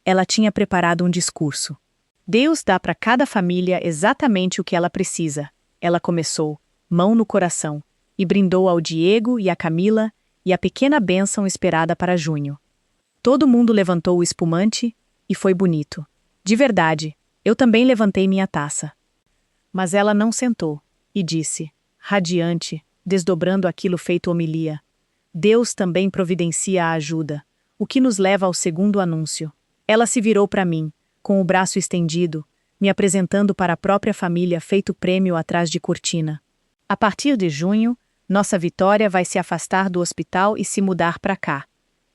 Ela tinha preparado um discurso. Deus dá para cada família exatamente o que ela precisa. Ela começou, mão no coração, e brindou ao Diego e à Camila e a pequena bênção esperada para junho. Todo mundo levantou o espumante e foi bonito. De verdade, eu também levantei minha taça. Mas ela não sentou e disse, radiante, desdobrando aquilo feito homilia, Deus também providencia a ajuda, o que nos leva ao segundo anúncio. Ela se virou para mim, com o braço estendido, me apresentando para a própria família feito prêmio atrás de cortina. A partir de junho, nossa Vitória vai se afastar do hospital e se mudar para cá.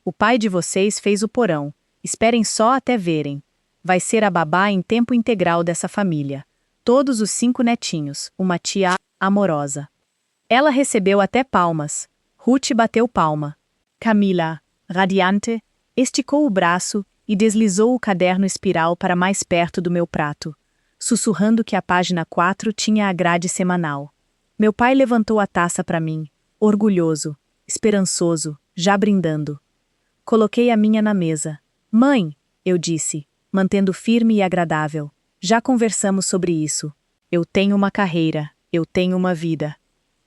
O pai de vocês fez o porão, esperem só até verem. Vai ser a babá em tempo integral dessa família. Todos os 5 netinhos, uma tia amorosa. Ela recebeu até palmas. Ruth bateu palma. Camila, radiante, esticou o braço e deslizou o caderno espiral para mais perto do meu prato, sussurrando que a página 4 tinha a grade semanal. Meu pai levantou a taça para mim, orgulhoso, esperançoso, já brindando. Coloquei a minha na mesa. Mãe, eu disse, mantendo firme e agradável. Já conversamos sobre isso. Eu tenho uma carreira, eu tenho uma vida.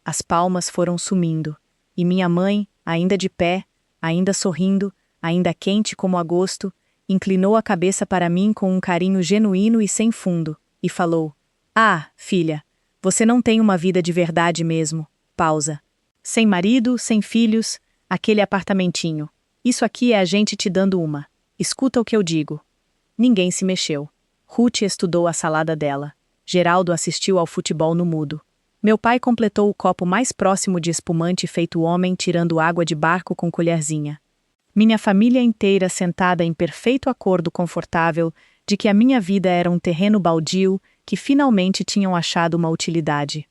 As palmas foram sumindo. E minha mãe, ainda de pé, ainda sorrindo, ainda quente como agosto, inclinou a cabeça para mim com um carinho genuíno e sem fundo, e falou, Ah, filha, você não tem uma vida de verdade mesmo. Pausa. Sem marido, sem filhos, aquele apartamentinho. Isso aqui é a gente te dando uma. Escuta o que eu digo. Ninguém se mexeu. Ruth estudou a salada dela. Geraldo assistiu ao futebol no mudo. Meu pai completou o copo mais próximo de espumante feito homem tirando água de barco com colherzinha. Minha família inteira sentada em perfeito acordo confortável de que a minha vida era um terreno baldio que finalmente tinham achado uma utilidade.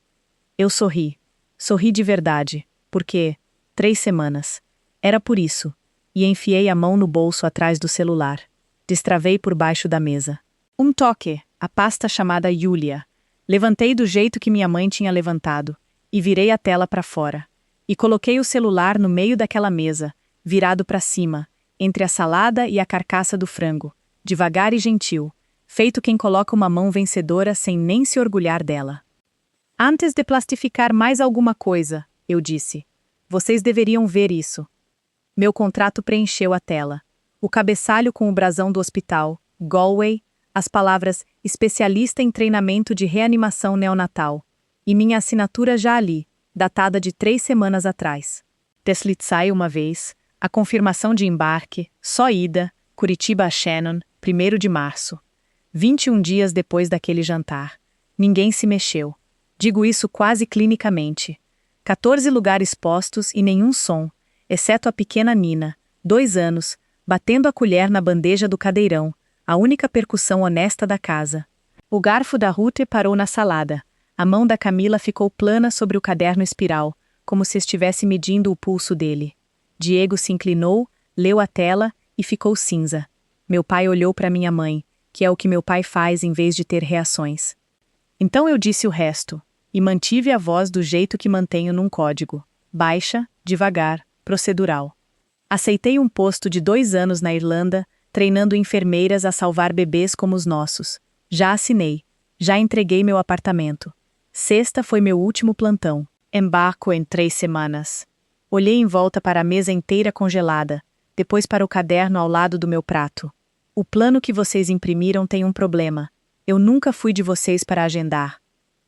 Eu sorri. Sorri de verdade, porque, 3 semanas. Era por isso. E enfiei a mão no bolso atrás do celular. Destravei por baixo da mesa. Um toque, a pasta chamada Yulia. Levantei do jeito que minha mãe tinha levantado, e virei a tela para fora. E coloquei o celular no meio daquela mesa, virado para cima, entre a salada e a carcaça do frango, devagar e gentil, feito quem coloca uma mão vencedora sem nem se orgulhar dela. Antes de plastificar mais alguma coisa, eu disse, vocês deveriam ver isso. Meu contrato preencheu a tela. O cabeçalho com o brasão do hospital, Galway, as palavras especialista em treinamento de reanimação neonatal, e minha assinatura já ali, datada de 3 semanas atrás. Teslitsai uma vez, a confirmação de embarque, só ida, Curitiba a Shannon, 1º de março. 21 dias depois daquele jantar. Ninguém se mexeu. Digo isso quase clinicamente. 14 lugares postos e nenhum som, exceto a pequena Nina, 2 anos, batendo a colher na bandeja do cadeirão, a única percussão honesta da casa. O garfo da Ruth parou na salada. A mão da Camila ficou plana sobre o caderno espiral, como se estivesse medindo o pulso dele. Diego se inclinou, leu a tela e ficou cinza. Meu pai olhou para minha mãe, que é o que meu pai faz em vez de ter reações. Então eu disse o resto, e mantive a voz do jeito que mantenho num código. Baixa, devagar, procedural. Aceitei um posto de 2 anos na Irlanda, treinando enfermeiras a salvar bebês como os nossos. Já assinei. Já entreguei meu apartamento. Sexta foi meu último plantão. Embarco em 3 semanas. Olhei em volta para a mesa inteira congelada, depois para o caderno ao lado do meu prato. O plano que vocês imprimiram tem um problema. Eu nunca fui de vocês para agendar.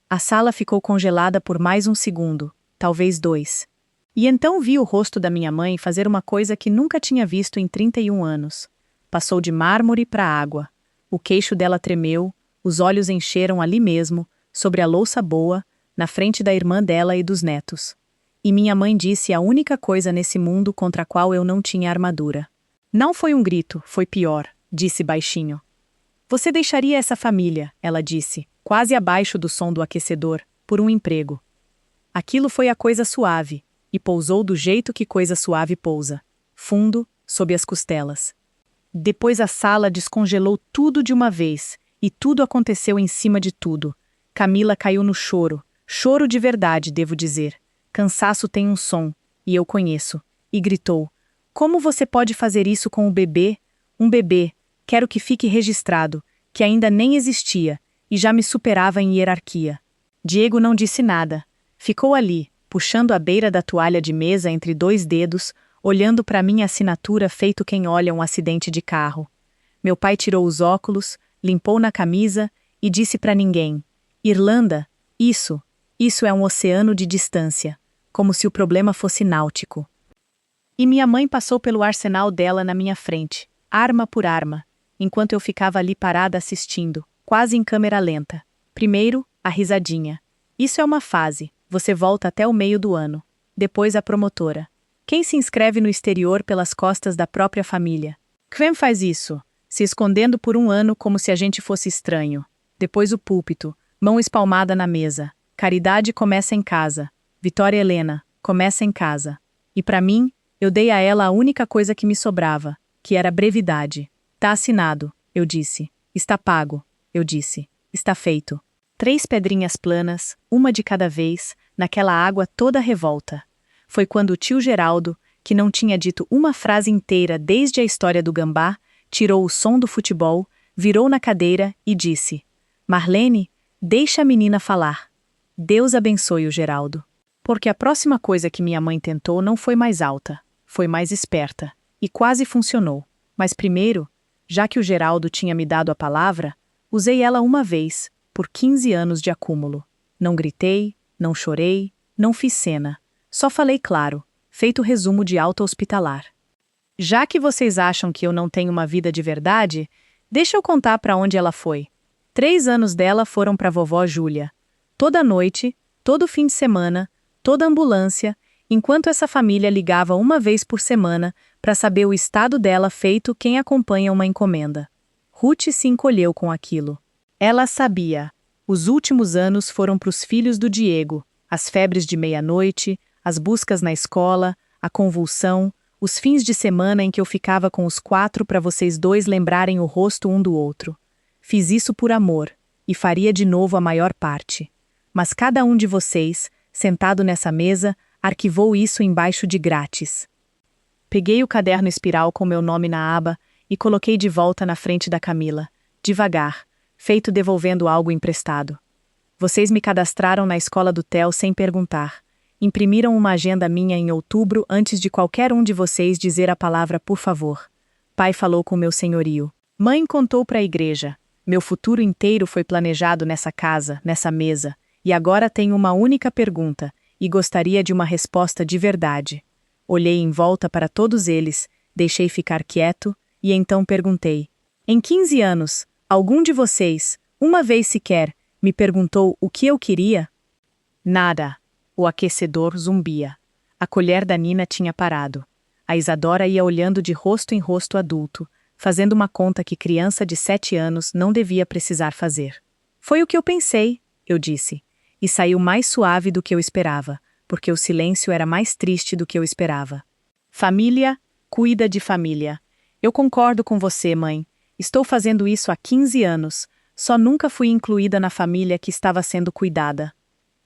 A sala ficou congelada por mais um segundo, talvez 2. E então vi o rosto da minha mãe fazer uma coisa que nunca tinha visto em 31 anos. Passou de mármore para água. O queixo dela tremeu, os olhos encheram ali mesmo, sobre a louça boa, na frente da irmã dela e dos netos. E minha mãe disse a única coisa nesse mundo contra a qual eu não tinha armadura. Não foi um grito, foi pior, disse baixinho. Você deixaria essa família, ela disse, quase abaixo do som do aquecedor, por um emprego. Aquilo foi a coisa suave, e pousou do jeito que coisa suave pousa, fundo, sob as costelas. Depois a sala descongelou tudo de uma vez, e tudo aconteceu em cima de tudo. Camila caiu no choro, choro de verdade, devo dizer. Cansaço tem um som, e eu conheço, e gritou: como você pode fazer isso com o bebê? Um bebê, quero que fique registrado, que ainda nem existia, e já me superava em hierarquia. Diego não disse nada. Ficou ali, puxando a beira da toalha de mesa entre 2 dedos, olhando para minha assinatura feito quem olha um acidente de carro. Meu pai tirou os óculos, limpou na camisa e disse para ninguém: Irlanda, isso é um oceano de distância, como se o problema fosse náutico. E minha mãe passou pelo arsenal dela na minha frente, arma por arma, enquanto eu ficava ali parada assistindo, quase em câmera lenta. Primeiro, a risadinha. Isso é uma fase, você volta até o meio do ano. Depois a promotora. Quem se inscreve no exterior pelas costas da própria família? Quem faz isso? Se escondendo por um ano como se a gente fosse estranho. Depois o púlpito, mão espalmada na mesa. Caridade começa em casa. Vitória Helena, começa em casa. E para mim, eu dei a ela a única coisa que me sobrava, que era brevidade. Tá assinado, eu disse. Está pago, eu disse. Está feito. 3 pedrinhas planas, uma de cada vez, naquela água toda revolta. Foi quando o tio Geraldo, que não tinha dito uma frase inteira desde a história do gambá, tirou o som do futebol, virou na cadeira e disse: Marlene, deixa a menina falar. Deus abençoe o Geraldo. Porque a próxima coisa que minha mãe tentou não foi mais alta, foi mais esperta, e quase funcionou. Mas primeiro, já que o Geraldo tinha me dado a palavra, usei ela uma vez, por 15 anos de acúmulo. Não gritei, não chorei, não fiz cena. Só falei claro, feito resumo de alta hospitalar. Já que vocês acham que eu não tenho uma vida de verdade, deixa eu contar para onde ela foi. 3 anos dela foram para vovó Júlia. Toda noite, todo fim de semana, toda ambulância, enquanto essa família ligava uma vez por semana para saber o estado dela feito quem acompanha uma encomenda. Ruth se encolheu com aquilo. Ela sabia. Os últimos anos foram para os filhos do Diego, as febres de meia-noite, as buscas na escola, a convulsão, os fins de semana em que eu ficava com os 4 para vocês 2 lembrarem o rosto um do outro. Fiz isso por amor, e faria de novo a maior parte. Mas cada um de vocês, sentado nessa mesa, arquivou isso embaixo de grátis. Peguei o caderno espiral com meu nome na aba e coloquei de volta na frente da Camila, devagar, feito devolvendo algo emprestado. Vocês me cadastraram na escola do Theo sem perguntar. Imprimiram uma agenda minha em outubro antes de qualquer um de vocês dizer a palavra por favor. Pai falou com meu senhorio. Mãe contou para a igreja. Meu futuro inteiro foi planejado nessa casa, nessa mesa, e agora tenho uma única pergunta, e gostaria de uma resposta de verdade. Olhei em volta para todos eles, deixei ficar quieto, e então perguntei. Em 15 anos, algum de vocês, uma vez sequer, me perguntou o que eu queria? Nada. O aquecedor zumbia. A colher da Nina tinha parado. A Isadora ia olhando de rosto em rosto adulto, fazendo uma conta que criança de 7 anos não devia precisar fazer. Foi o que eu pensei, eu disse, e saiu mais suave do que eu esperava, porque o silêncio era mais triste do que eu esperava. Família, cuida de família. Eu concordo com você, mãe. Estou fazendo isso há 15 anos, só nunca fui incluída na família que estava sendo cuidada.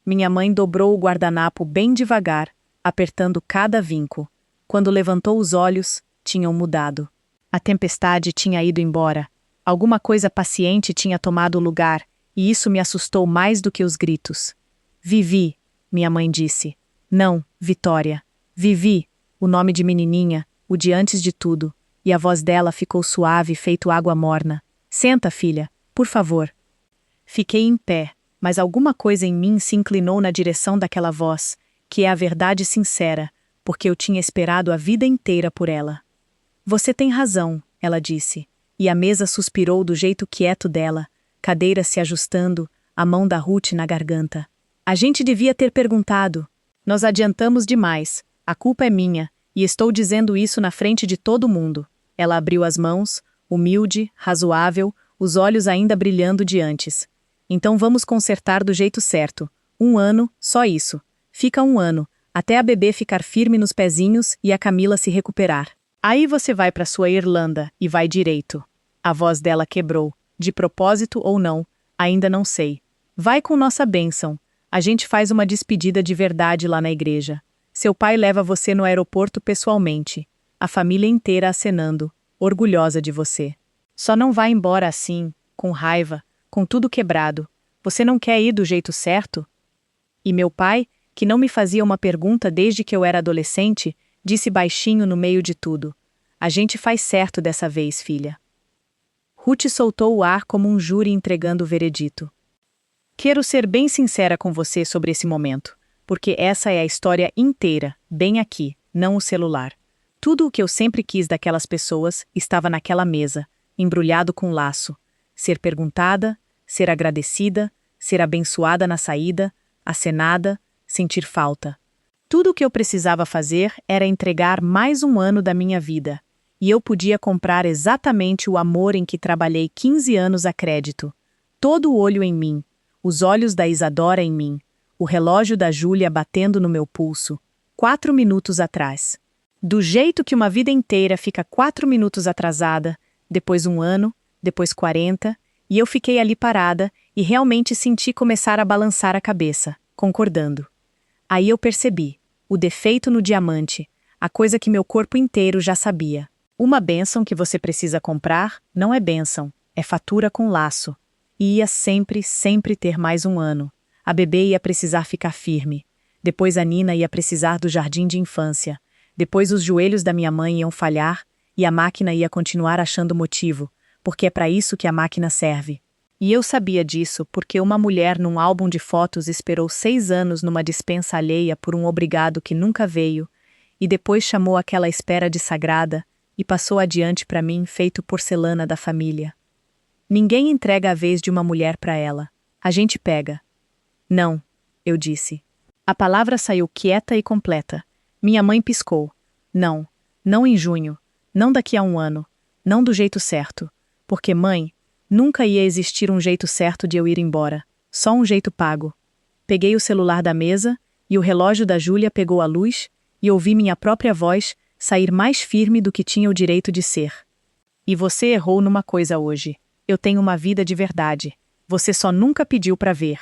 Minha mãe dobrou o guardanapo bem devagar, apertando cada vinco. Quando levantou os olhos, tinham mudado. A tempestade tinha ido embora. Alguma coisa paciente tinha tomado o lugar, e isso me assustou mais do que os gritos. Vivi, minha mãe disse. Não, Vitória. Vivi, o nome de menininha, o de antes de tudo, e a voz dela ficou suave, feito água morna. Senta, filha, por favor. Fiquei em pé, mas alguma coisa em mim se inclinou na direção daquela voz, que é a verdade sincera, porque eu tinha esperado a vida inteira por ela. Você tem razão, ela disse, e a mesa suspirou do jeito quieto dela, cadeira se ajustando, a mão da Ruth na garganta. A gente devia ter perguntado. Nós adiantamos demais, a culpa é minha, e estou dizendo isso na frente de todo mundo. Ela abriu as mãos, humilde, razoável, os olhos ainda brilhando de antes. Então vamos consertar do jeito certo. 1 ano, só isso. Fica 1 ano, até a bebê ficar firme nos pezinhos e a Camila se recuperar. Aí você vai para sua Irlanda e vai direito. A voz dela quebrou, de propósito ou não, ainda não sei. Vai com nossa bênção. A gente faz uma despedida de verdade lá na igreja. Seu pai leva você no aeroporto pessoalmente. A família inteira acenando, orgulhosa de você. Só não vá embora assim, com raiva, com tudo quebrado. Você não quer ir do jeito certo? E meu pai, que não me fazia uma pergunta desde que eu era adolescente, disse baixinho no meio de tudo. A gente faz certo dessa vez, filha. Ruth soltou o ar como um júri entregando o veredito. Quero ser bem sincera com você sobre esse momento, porque essa é a história inteira, bem aqui, não o celular. Tudo o que eu sempre quis daquelas pessoas estava naquela mesa, embrulhado com laço. Ser perguntada, ser agradecida, ser abençoada na saída, acenada, sentir falta. Tudo o que eu precisava fazer era entregar mais 1 ano da minha vida, e eu podia comprar exatamente o amor em que trabalhei 15 anos a crédito. Todo o olho em mim, os olhos da Isadora em mim, o relógio da Júlia batendo no meu pulso, 4 minutos atrás. Do jeito que uma vida inteira fica 4 minutos atrasada, depois 1 ano, depois 40, e eu fiquei ali parada e realmente senti começar a balançar a cabeça, concordando. Aí eu percebi, o defeito no diamante, a coisa que meu corpo inteiro já sabia. Uma bênção que você precisa comprar não é bênção, é fatura com laço. E ia sempre, sempre ter mais 1 ano. A bebê ia precisar ficar firme. Depois a Nina ia precisar do jardim de infância. Depois os joelhos da minha mãe iam falhar e a máquina ia continuar achando motivo, porque é para isso que a máquina serve. E eu sabia disso porque uma mulher num álbum de fotos esperou 6 anos numa despensa alheia por um obrigado que nunca veio, e depois chamou aquela espera de sagrada e passou adiante para mim feito porcelana da família. Ninguém entrega a vez de uma mulher para ela. A gente pega. Não, eu disse. A palavra saiu quieta e completa. Minha mãe piscou. Não, não em junho, não daqui a 1 ano, não do jeito certo. Porque, mãe, nunca ia existir um jeito certo de eu ir embora, só um jeito pago. Peguei o celular da mesa e o relógio da Júlia pegou a luz e ouvi minha própria voz sair mais firme do que tinha o direito de ser. E você errou numa coisa hoje. Eu tenho uma vida de verdade. Você só nunca pediu para ver.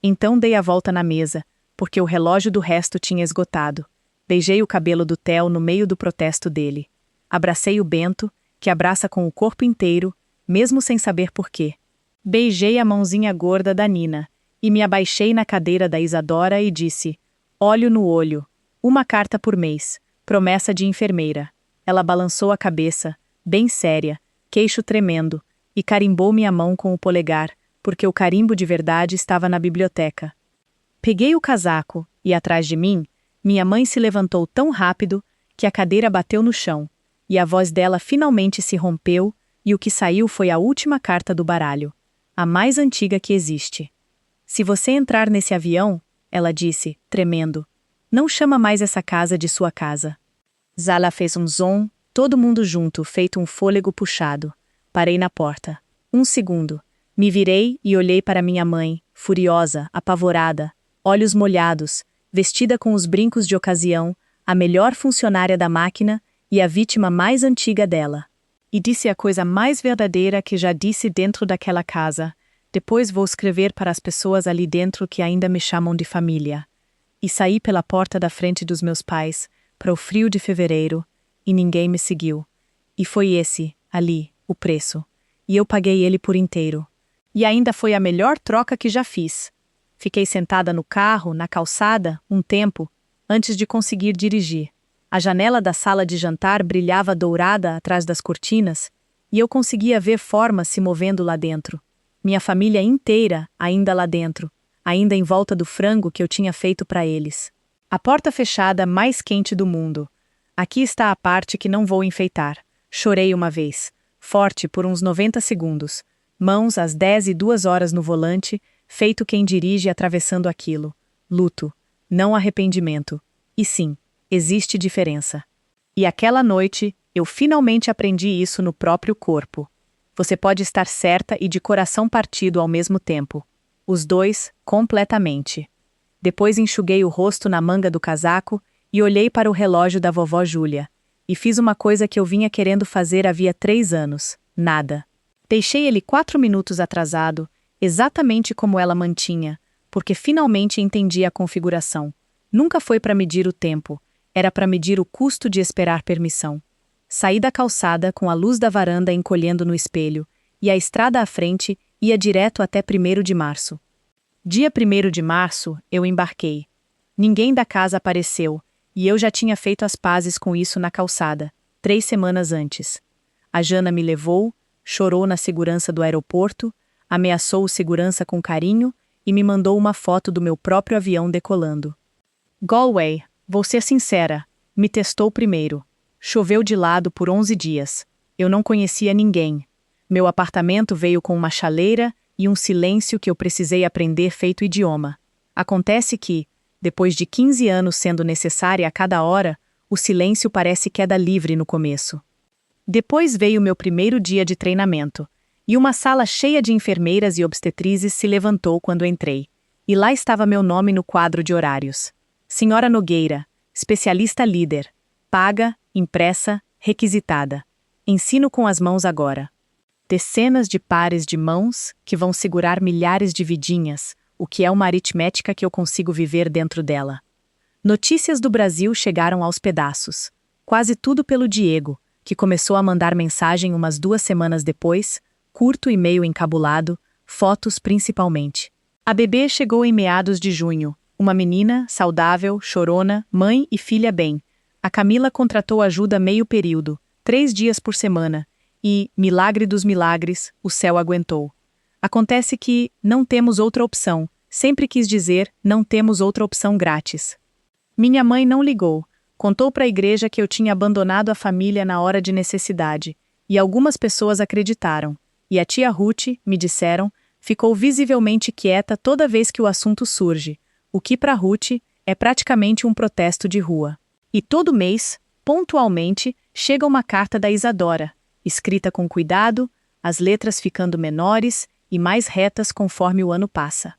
Então dei a volta na mesa, porque o relógio do resto tinha esgotado. Beijei o cabelo do Theo no meio do protesto dele. Abracei o Bento, que abraça com o corpo inteiro, mesmo sem saber por quê. Beijei a mãozinha gorda da Nina, e me abaixei na cadeira da Isadora e disse, olho no olho, 1 carta por mês, promessa de enfermeira. Ela balançou a cabeça, bem séria, queixo tremendo, e carimbou minha mão com o polegar, porque o carimbo de verdade estava na biblioteca. Peguei o casaco, e atrás de mim, minha mãe se levantou tão rápido que a cadeira bateu no chão, e a voz dela finalmente se rompeu, e o que saiu foi a última carta do baralho, a mais antiga que existe. Se você entrar nesse avião, ela disse, tremendo, não chama mais essa casa de sua casa. Zala fez um zom, todo mundo junto, feito um fôlego puxado. Parei na porta. 1 segundo. Me virei e olhei para minha mãe, furiosa, apavorada, olhos molhados, vestida com os brincos de ocasião, a melhor funcionária da máquina e a vítima mais antiga dela. E disse a coisa mais verdadeira que já disse dentro daquela casa. Depois vou escrever para as pessoas ali dentro que ainda me chamam de família. E saí pela porta da frente dos meus pais, para o frio de fevereiro, e ninguém me seguiu. E foi esse, ali, o preço. E eu paguei ele por inteiro. E ainda foi a melhor troca que já fiz. Fiquei sentada no carro, na calçada, um tempo, antes de conseguir dirigir. A janela da sala de jantar brilhava dourada atrás das cortinas, e eu conseguia ver formas se movendo lá dentro. Minha família inteira ainda lá dentro, ainda em volta do frango que eu tinha feito para eles. A porta fechada mais quente do mundo. Aqui está a parte que não vou enfeitar. Chorei uma vez, forte por uns 90 segundos, mãos às 10:02 no volante, feito quem dirige atravessando aquilo. Luto, não arrependimento. E sim, existe diferença. E aquela noite, eu finalmente aprendi isso no próprio corpo. Você pode estar certa e de coração partido ao mesmo tempo. Os dois, completamente. Depois enxuguei o rosto na manga do casaco e olhei para o relógio da vovó Júlia. E fiz uma coisa que eu vinha querendo fazer havia 3 anos. Nada. Deixei ele 4 minutos atrasado, exatamente como ela mantinha, porque finalmente entendi a configuração. Nunca foi para medir o tempo, era para medir o custo de esperar permissão. Saí da calçada com a luz da varanda encolhendo no espelho, e a estrada à frente ia direto até 1º de março. Dia 1º de março, eu embarquei. Ninguém da casa apareceu, e eu já tinha feito as pazes com isso na calçada, 3 semanas antes. A Jana me levou, chorou na segurança do aeroporto, ameaçou o segurança com carinho e me mandou uma foto do meu próprio avião decolando. Galway, vou ser sincera, me testou primeiro. Choveu de lado por 11 dias. Eu não conhecia ninguém. Meu apartamento veio com uma chaleira e um silêncio que eu precisei aprender feito idioma. Acontece que, depois de 15 anos sendo necessária a cada hora, o silêncio parece queda livre no começo. Depois veio meu primeiro dia de treinamento, e uma sala cheia de enfermeiras e obstetrizes se levantou quando entrei. E lá estava meu nome no quadro de horários. Senhora Nogueira, especialista líder, paga, impressa, requisitada. Ensino com as mãos agora. Dezenas de pares de mãos que vão segurar milhares de vidinhas, o que é uma aritmética que eu consigo viver dentro dela. Notícias do Brasil chegaram aos pedaços. Quase tudo pelo Diego, que começou a mandar mensagem umas 2 semanas depois, curto e meio encabulado, fotos principalmente. A bebê chegou em meados de junho. Uma menina, saudável, chorona, mãe e filha bem. A Camila contratou ajuda meio período, 3 dias por semana, e, milagre dos milagres, o céu aguentou. Acontece que não temos outra opção, sempre quis dizer, não temos outra opção grátis. Minha mãe não ligou, contou para a igreja que eu tinha abandonado a família na hora de necessidade, e algumas pessoas acreditaram, e a tia Ruth, me disseram, ficou visivelmente quieta toda vez que o assunto surge, o que para Ruth é praticamente um protesto de rua. E todo mês, pontualmente, chega uma carta da Isadora, escrita com cuidado, as letras ficando menores e mais retas conforme o ano passa.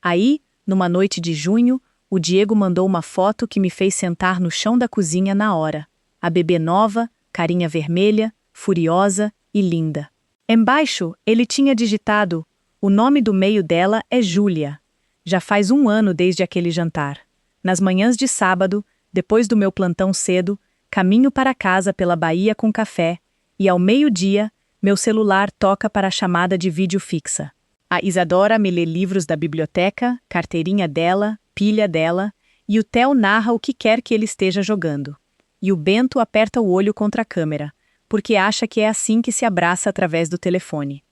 Aí, numa noite de junho, o Diego mandou uma foto que me fez sentar no chão da cozinha na hora. A bebê nova, carinha vermelha, furiosa e linda. Embaixo, ele tinha digitado: o nome do meio dela é Júlia. Já faz 1 ano desde aquele jantar. Nas manhãs de sábado, depois do meu plantão cedo, caminho para casa pela Bahia com café, e ao meio-dia, meu celular toca para a chamada de vídeo fixa. A Isadora me lê livros da biblioteca, carteirinha dela, pilha dela, e o Theo narra o que quer que ele esteja jogando. E o Bento aperta o olho contra a câmera, porque acha que é assim que se abraça através do telefone.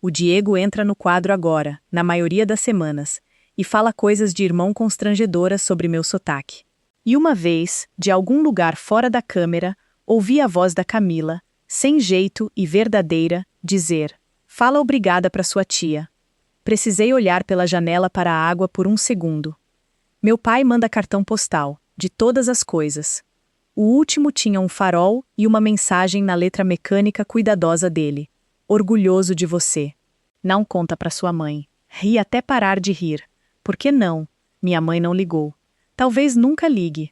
O Diego entra no quadro agora, na maioria das semanas, e fala coisas de irmão constrangedoras sobre meu sotaque. E uma vez, de algum lugar fora da câmera, ouvi a voz da Camila, sem jeito e verdadeira, dizer: "Fala obrigada para sua tia." Precisei olhar pela janela para a água por 1 segundo. Meu pai manda cartão postal, de todas as coisas. O último tinha um farol e uma mensagem na letra mecânica cuidadosa dele: "Orgulhoso de você." Não conta para sua mãe. Ri até parar de rir. Por que não? Minha mãe não ligou. Talvez nunca ligue.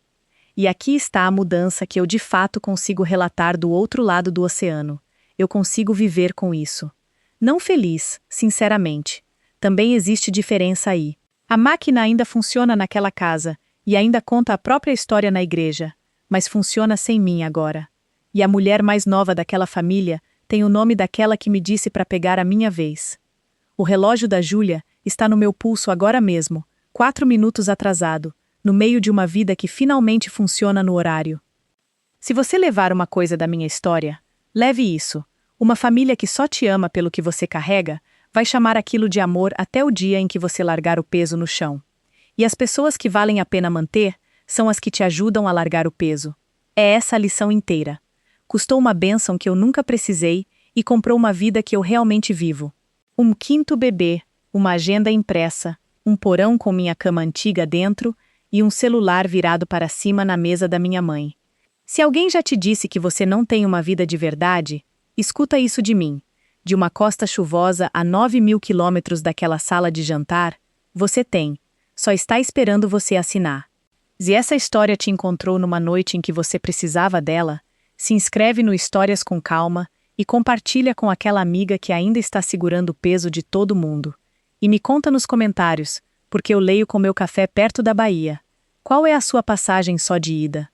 E aqui está a mudança que eu de fato consigo relatar do outro lado do oceano. Eu consigo viver com isso. Não feliz, sinceramente. Também existe diferença aí. A máquina ainda funciona naquela casa, e ainda conta a própria história na igreja. mas funciona sem mim agora. E a mulher mais nova daquela família tem o nome daquela que me disse para pegar a minha vez. O relógio da Júlia está no meu pulso agora mesmo, 4 minutos atrasado, no meio de uma vida que finalmente funciona no horário. Se você levar uma coisa da minha história, leve isso. Uma família que só te ama pelo que você carrega, vai chamar aquilo de amor até o dia em que você largar o peso no chão. E as pessoas que valem a pena manter, são as que te ajudam a largar o peso. É essa a lição inteira. Custou uma bênção que eu nunca precisei e comprou uma vida que eu realmente vivo. Um quinto bebê, uma agenda impressa, um porão com minha cama antiga dentro e um celular virado para cima na mesa da minha mãe. Se alguém já te disse que você não tem uma vida de verdade, escuta isso de mim. De uma costa chuvosa a 9.000 quilômetros daquela sala de jantar, você tem. Só está esperando você assinar. Se essa história te encontrou numa noite em que você precisava dela, se inscreve no Histórias com Calma e compartilha com aquela amiga que ainda está segurando o peso de todo mundo. E me conta nos comentários, porque eu leio com meu café perto da Bahia. Qual é a sua passagem só de ida?